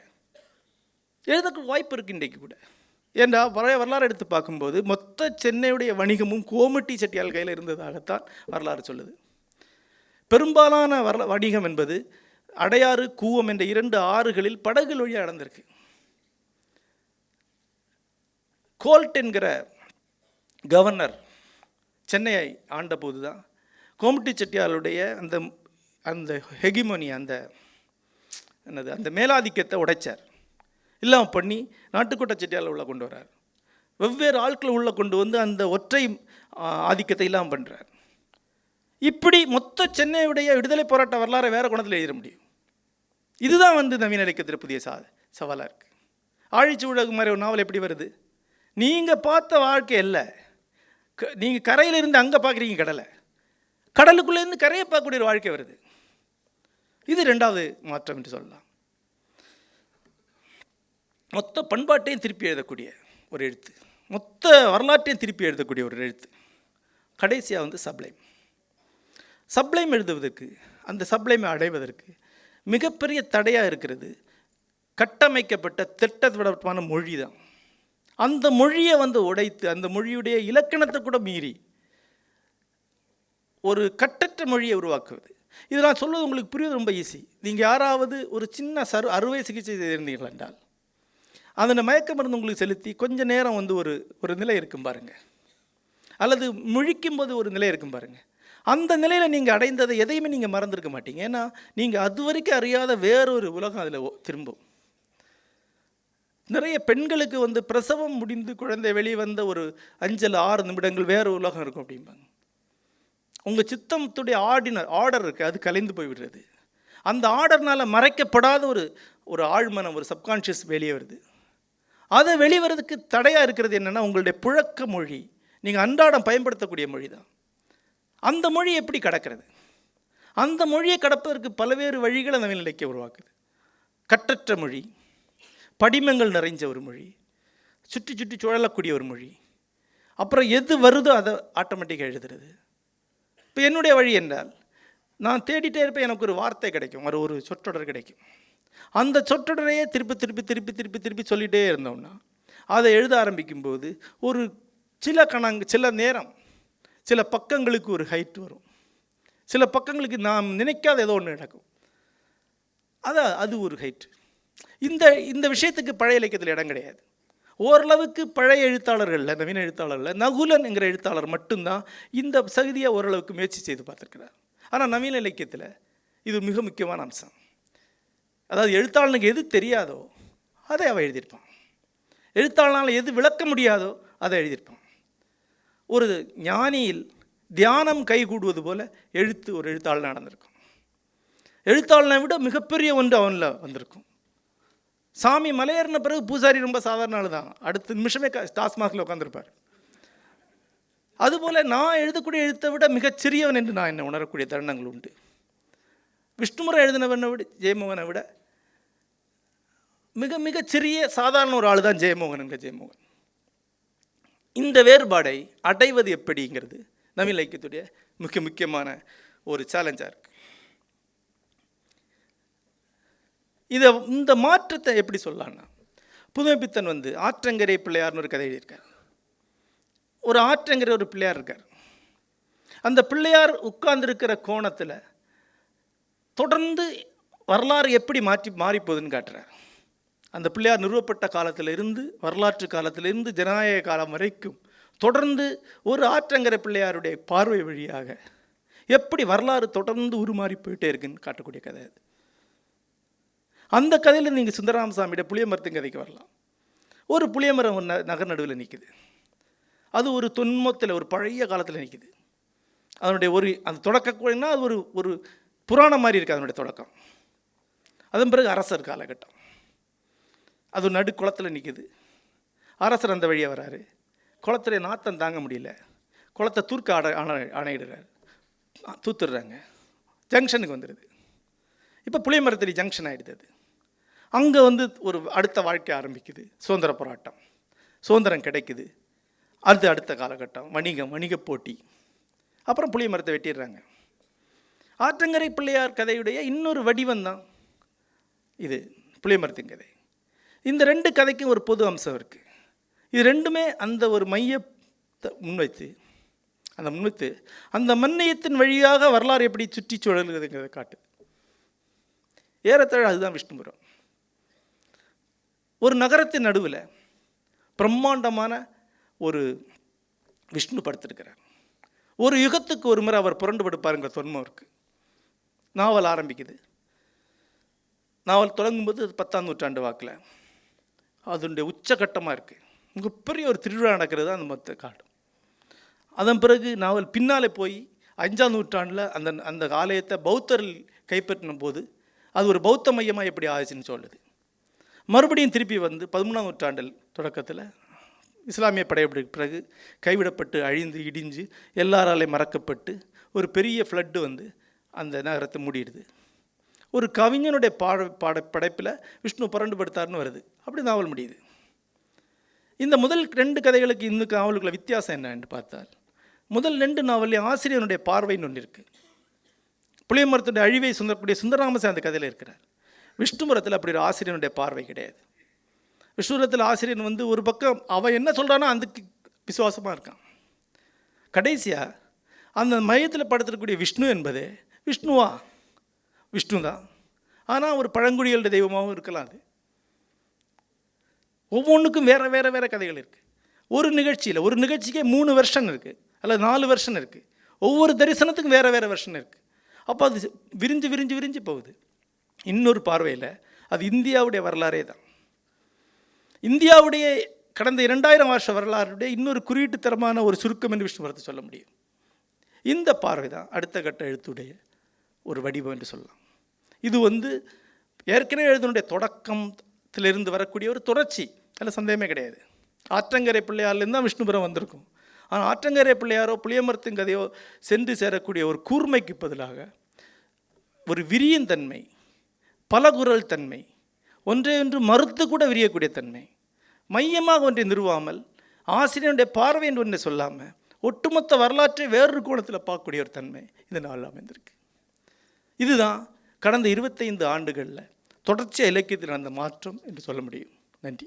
[SPEAKER 1] எழுதக்கு வாய்ப்பு இருக்குது இன்றைக்கு கூட. ஏண்டா பழைய வரலாறு எடுத்து பார்க்கும்போது மொத்த சென்னையுடைய வணிகமும் கோமட்டி செட்டியால் கையில் இருந்ததாகத்தான் வரலாறு சொல்லுது. பெரும்பாலான வணிகம் என்பது அடையாறு கூவம் என்ற 2 ஆறுகளில் படகுகள் வழியாக நடந்திருக்கு. கோல்ட் என்கிற கவர்னர் சென்னையை ஆண்ட போது தான் கோமட்டி செட்டியாருடைய அந்த அந்த ஹெகிமோனி, அந்த மேலாதிக்கத்தை உடைச்சார், இல்லாமல் பண்ணி நாட்டுக்கோட்டை செட்டியாரில் உள்ள கொண்டு வரார். வெவ்வேறு ஆட்களை உள்ள கொண்டு வந்து அந்த ஒற்றை ஆதிக்கத்தை இல்லாமல் பண்ணுறார். இப்படி மொத்த சென்னையுடைய விடுதலை போராட்ட வரலாறை வேறு குணத்தில் எழுத முடியும். இதுதான் வந்து நவீன இலக்கியத்தில் புதிய சவாலாக இருக்குது. ஆழிச்சூழகு மாதிரி ஒரு நாவல் எப்படி வருது? நீங்கள் பார்த்த வாழ்க்கை இல்லை, நீங்கள் கரையிலிருந்து அங்கே பார்க்குறீங்க கடலை, கடலுக்குள்ளேருந்து கரையை பார்க்கக்கூடிய ஒரு வாழ்க்கை வருது. இது ரெண்டாவது மாற்றம் என்று சொல்லலாம். மொத்த பண்பாட்டையும் திருப்பி எழுதக்கூடிய ஒரு எழுத்து, மொத்த வரலாற்றையும் திருப்பி எழுதக்கூடிய ஒரு எழுத்து. கடைசியாக வந்து சப்ளைம் எழுதுவதற்கு, அந்த சப்ளைமை அடைவதற்கு மிகப்பெரிய தடையாக இருக்கிறது கட்டமைக்கப்பட்ட திட்டமான மொழி தான். அந்த மொழியை வந்து உடைத்து, அந்த மொழியுடைய இலக்கணத்தை கூட மீறி ஒரு கட்டற்ற மொழியை உருவாக்குவது. இது நான் சொல்வது உங்களுக்கு புரிவது ரொம்ப ஈஸி. நீங்கள் யாராவது ஒரு சின்ன அறுவை சிகிச்சை செய்திருந்தீர்கள் என்றால் அந்த மயக்க மருந்து உங்களுக்கு செலுத்தி கொஞ்சம் நேரம் வந்து ஒரு நிலை இருக்கும் பாருங்கள், அல்லது முழிக்கும்போது ஒரு நிலை இருக்கும் பாருங்கள். அந்த நிலையில் நீங்கள் அடைந்ததை எதையுமே நீங்கள் மறந்துருக்க மாட்டீங்க. ஏன்னா நீங்கள் அது வரைக்கும் அறியாத வேறொரு உலகம் அதில் திரும்பும். நிறைய பெண்களுக்கு வந்து பிரசவம் முடிந்து குழந்தை வெளிவந்த ஒரு 5-6 நிமிடங்கள் வேறு உலகம் இருக்கும் அப்படிம்பாங்க. உங்கள் சித்தத்துடைய ஆர்டர் இருக்குது, அது கலைந்து போய்விடுறது. அந்த ஆர்டர்னால் மறைக்கப்படாத ஒரு ஆழ்மனம், ஒரு சப்கான்ஷியஸ் வெளியே வருது. அதை வெளிவரதுக்கு தடையாக இருக்கிறது என்னென்னா உங்களுடைய புழக்க மொழி, நீங்கள் அன்றாடம் பயன்படுத்தக்கூடிய மொழி தான். அந்த மொழி எப்படி கடக்கிறது? அந்த மொழியை கடப்பதற்கு பல்வேறு வழிகளை நவீன இலக்கியம் உருவாக்குது. கட்டற்ற மொழி, படிமங்கள் நிறைஞ்ச ஒரு மொழி, சுற்றி சுற்றி சுழலக்கூடிய ஒரு மொழி, அப்புறம் எது வருதோ அதை ஆட்டோமேட்டிக்காக எழுதுறது. இப்போ என்னுடைய வழி என்றால் நான் தேடிட்டே இருப்பேன், எனக்கு ஒரு வார்த்தை கிடைக்கும், ஒரு சொற்றொடர் கிடைக்கும். அந்த சொற்றொடரையே திருப்பி திருப்பி திருப்பி திருப்பி திருப்பி சொல்லிகிட்டே இருந்தோம்னா அதை எழுத ஆரம்பிக்கும்போது ஒரு சில நேரம் சில பக்கங்களுக்கு ஒரு ஹைட் வரும், சில பக்கங்களுக்கு நாம் நினைக்காத ஏதோ ஒன்று நடக்கும். அது ஒரு ஹைட். இந்த விஷயத்துக்கு பழைய இலக்கியத்தில் இடம் கிடையாது. ஓரளவுக்கு பழைய எழுத்தாளர்களில், நவீன எழுத்தாளர்களில் நகுலன் என்கிற எழுத்தாளர் மட்டும்தான் இந்த சகுதியை ஓரளவுக்கு முயற்சி செய்து பார்த்துருக்கிறார். ஆனால் நவீன இலக்கியத்தில் இது மிக முக்கியமான அம்சம். அதாவது எழுத்தாளனுக்கு எது தெரியாதோ அதை அவன் எழுதியிருப்பான், எழுத்தாளனால் எது விளக்க முடியாதோ அதை எழுதியிருப்பான். ஒரு ஞானியில் தியானம் கைகூடுவது போல எழுத்து ஒரு எழுத்தாளன் நடந்திருக்கும். எழுத்தாளனை விட மிகப்பெரிய ஒன்று அவனில் வந்திருக்கும். சாமி மலையேறின பிறகு பூசாரி ரொம்ப சாதாரண ஆள் தான், அடுத்த நிமிஷமே டாஸ்மாகில் உட்காந்துருப்பார். அதுபோல் நான் எழுதக்கூடிய எழுத்தை விட மிகச்சிறியவன் என்று நான் என்னை உணரக்கூடிய தருணங்கள் உண்டு. விஷ்ணுமுறை எழுதினவனை விட ஜெயமோகனை விட மிக மிகச்சிறிய சாதாரண ஒரு ஆள் தான் ஜெயமோகன் என்கிற ஜெயமோகன். இந்த வேறுபாடை அடைவது எப்படிங்கிறது நவீன இலக்கியத்துடைய மிக முக்கியமான ஒரு சேலஞ்சாக இருக்குது. இந்த மாற்றத்தை எப்படி சொல்லலான்னா, புதுமைப்பித்தன் ஆற்றங்கரை பிள்ளையார்னு ஒரு கதை எழுதியிருக்கார். ஒரு ஆற்றங்கரை ஒரு பிள்ளையார் இருக்கார். அந்த பிள்ளையார் உட்கார்ந்துருக்கிற கோணத்தில் தொடர்ந்து வரலாறு எப்படி மாறிப்போகுதுன்னு காட்டுறார். அந்த பிள்ளையார் நிறுவப்பட்ட காலத்திலிருந்து, வரலாற்று காலத்திலிருந்து ஜனநாயக காலம் வரைக்கும் தொடர்ந்து ஒரு ஆற்றங்கரை பிள்ளையாருடைய பார்வை வழியாக எப்படி வரலாறு தொடர்ந்து உருமாறி போயிட்டே இருக்குன்னு காட்டக்கூடிய கதை அது. அந்த கதையில் நீங்கள் சுந்தரராமசாமியோட புளியமரத்தின் கதைக்கு வரலாம். ஒரு புளியமரம் நகர் நடுவில் நிற்குது. அது ஒரு தொன்மத்தில், ஒரு பழைய காலத்தில் நிற்குது. அதனுடைய அந்த தொடக்கம்னா அது ஒரு புராணம் மாதிரி இருக்குது அதனுடைய தொடக்கம். அதன் பிறகு அரசர் காலகட்டம். அது நடு குளத்தில் நிற்குது. அரசர் அந்த வழியாக வராரு. குளத்துடைய நாத்தம் தாங்க முடியல, குளத்தை தூர்க்க அணையிடுறாரு. தூத்துடுறாங்க. ஜங்ஷனுக்கு வந்துடுது. இப்போ புளியமரத்தடி ஜங்ஷன் ஆகிடுது. அது அங்கே ஒரு அடுத்த வாழ்க்கை ஆரம்பிக்குது. சுதந்திர போராட்டம், சுதந்திரம் கிடைக்குது. அடுத்த காலகட்டம் வணிக போட்டி. அப்புறம் புளியமரத்தை வெட்டிடுறாங்க. ஆற்றங்கரை பிள்ளையார் கதையுடைய இன்னொரு வடிவம் தான் இது புளியமரத்தின் கதை. இந்த ரெண்டு கதைக்கும் ஒரு பொது அம்சம் இருக்குது. இது ரெண்டுமே அந்த ஒரு மையத்தை முன்வைத்து அந்த மன்னியத்தின் வழியாக வரலாறு எப்படி சுற்றி சுழல்கிறதுங்கிறத காட்டு. ஏறத்தாழ அதுதான் விஷ்ணுபுரம். ஒரு நகரத்தின் நடுவில் பிரம்மாண்டமான ஒரு விஷ்ணு படுத்திருக்கிறார். ஒரு யுகத்துக்கு ஒரு முறை அவர் புரண்டு படுப்பாருங்கிற தொன்மம் இருக்குது. நாவல் ஆரம்பிக்குது. நாவல் தொடங்கும்போது அது 10ஆம் நூற்றாண்டு வாக்கில் அதனுடைய உச்சகட்டமாக இருக்குது. மிகப்பெரிய ஒரு திருவிழா நடக்கிறது அந்த மொத்த காடு. அதன் பிறகு நாவல் பின்னாலே போய் 5ஆம் நூற்றாண்டில் அந்த ஆலயத்தை பௌத்தர்கள் கைப்பற்றின போது அது ஒரு பௌத்த மையமாக எப்படி ஆச்சுன்னு சொல்லுது. மறுபடியும் திருப்பி 13ஆம் நூற்றாண்டில் தொடக்கத்தில் இஸ்லாமிய படையெடுப்புக்கு பிறகு கைவிடப்பட்டு அழிந்து இடிஞ்சு எல்லாராலையும் மறக்கப்பட்டு ஒரு பெரிய ஃப்ளட்டு அந்த நகரத்தை மூடிடுது. ஒரு கவிஞனுடைய படைப்பில் விஷ்ணு புரண்டு படுத்தார்னு வருது. அப்படி நாவல் முடியுது. இந்த முதல் 2 கதைகளுக்கு இந்த நாவலுக்குள்ள வித்தியாசம் என்னன்னு பார்த்தால், முதல் 2 நாவல்லையும் ஆசிரியனுடைய பார்வைன்னு ஒன்று இருக்குது. புளியமரத்துடைய அழிவை சுந்தரக்கூடிய சுந்தரராமசாமி அந்த கதையில் இருக்கிறார். விஷ்ணுபுரத்தில் அப்படி ஒரு ஆசிரியனுடைய பார்வை கிடையாது. விஷ்ணுபுரத்தில் ஆசிரியன் ஒரு பக்கம் அவன் என்ன சொல்கிறானோ அதுக்கு விசுவாசமாக இருக்கான். கடைசியாக அந்த மையத்தில் படுத்திருக்கக்கூடிய விஷ்ணு என்பது விஷ்ணுவா? விஷ்ணு தான். ஆனால் ஒரு பழங்குடிகளுடைய தெய்வமாகவும் இருக்கலாம். அது ஒவ்வொன்றுக்கும் வேறு வேறு வேறு கதைகள் இருக்குது. ஒரு நிகழ்ச்சிக்கே 3 வெர்ஷன் இருக்குது, அல்லது 4 வெர்ஷன் இருக்குது. ஒவ்வொரு தரிசனத்துக்கும் வேறு வேறு வெர்ஷன் இருக்குது. அப்போ அது விரிஞ்சு போகுது. இன்னொரு பார்வையில் அது இந்தியாவுடைய வரலாறே தான். இந்தியாவுடைய கடந்த 2000 வருஷ வரலாறுடைய இன்னொரு குறியீட்டுத்தரமான ஒரு சுருக்கம் என்று விஷ்ணுபுரத்தை சொல்ல முடியும். இந்த பார்வை தான் அடுத்த கட்ட எழுத்துடைய ஒரு வடிவம் என்று சொல்லலாம். இது ஏற்கனவே எழுதனுடைய தொடக்கத்திலிருந்து வரக்கூடிய ஒரு தொடர்ச்சி, அதில் சந்தேகமே கிடையாது. ஆற்றங்கரை பிள்ளையார்லேருந்து தான் விஷ்ணுபுரம் வந்திருக்கும். ஆனால் ஆற்றங்கரை பிள்ளையாரோ புளியமரத்தின் கதையோ சென்று சேரக்கூடிய ஒரு கூர்மைக்கு பதிலாக ஒரு விரியின் தன்மை, பலகுரல் தன்மை, ஒன்றை ஒன்று மறுத்து கூட விரியக்கூடிய தன்மை, மையமாக ஒன்றை நிறுவாமல் ஆசிரியனுடைய பார்வை என்று ஒன்றை சொல்லாமல் ஒட்டுமொத்த வரலாற்றை வேறொரு கோணத்தில் பார்க்கக்கூடிய ஒரு தன்மை இந்த நாளில் அமைந்திருக்கு. இதுதான் கடந்த 25 ஆண்டுகளில் தொடர்ச்சியாக இலக்கியத்தில் நடந்த மாற்றம் என்று சொல்ல முடியும். நன்றி.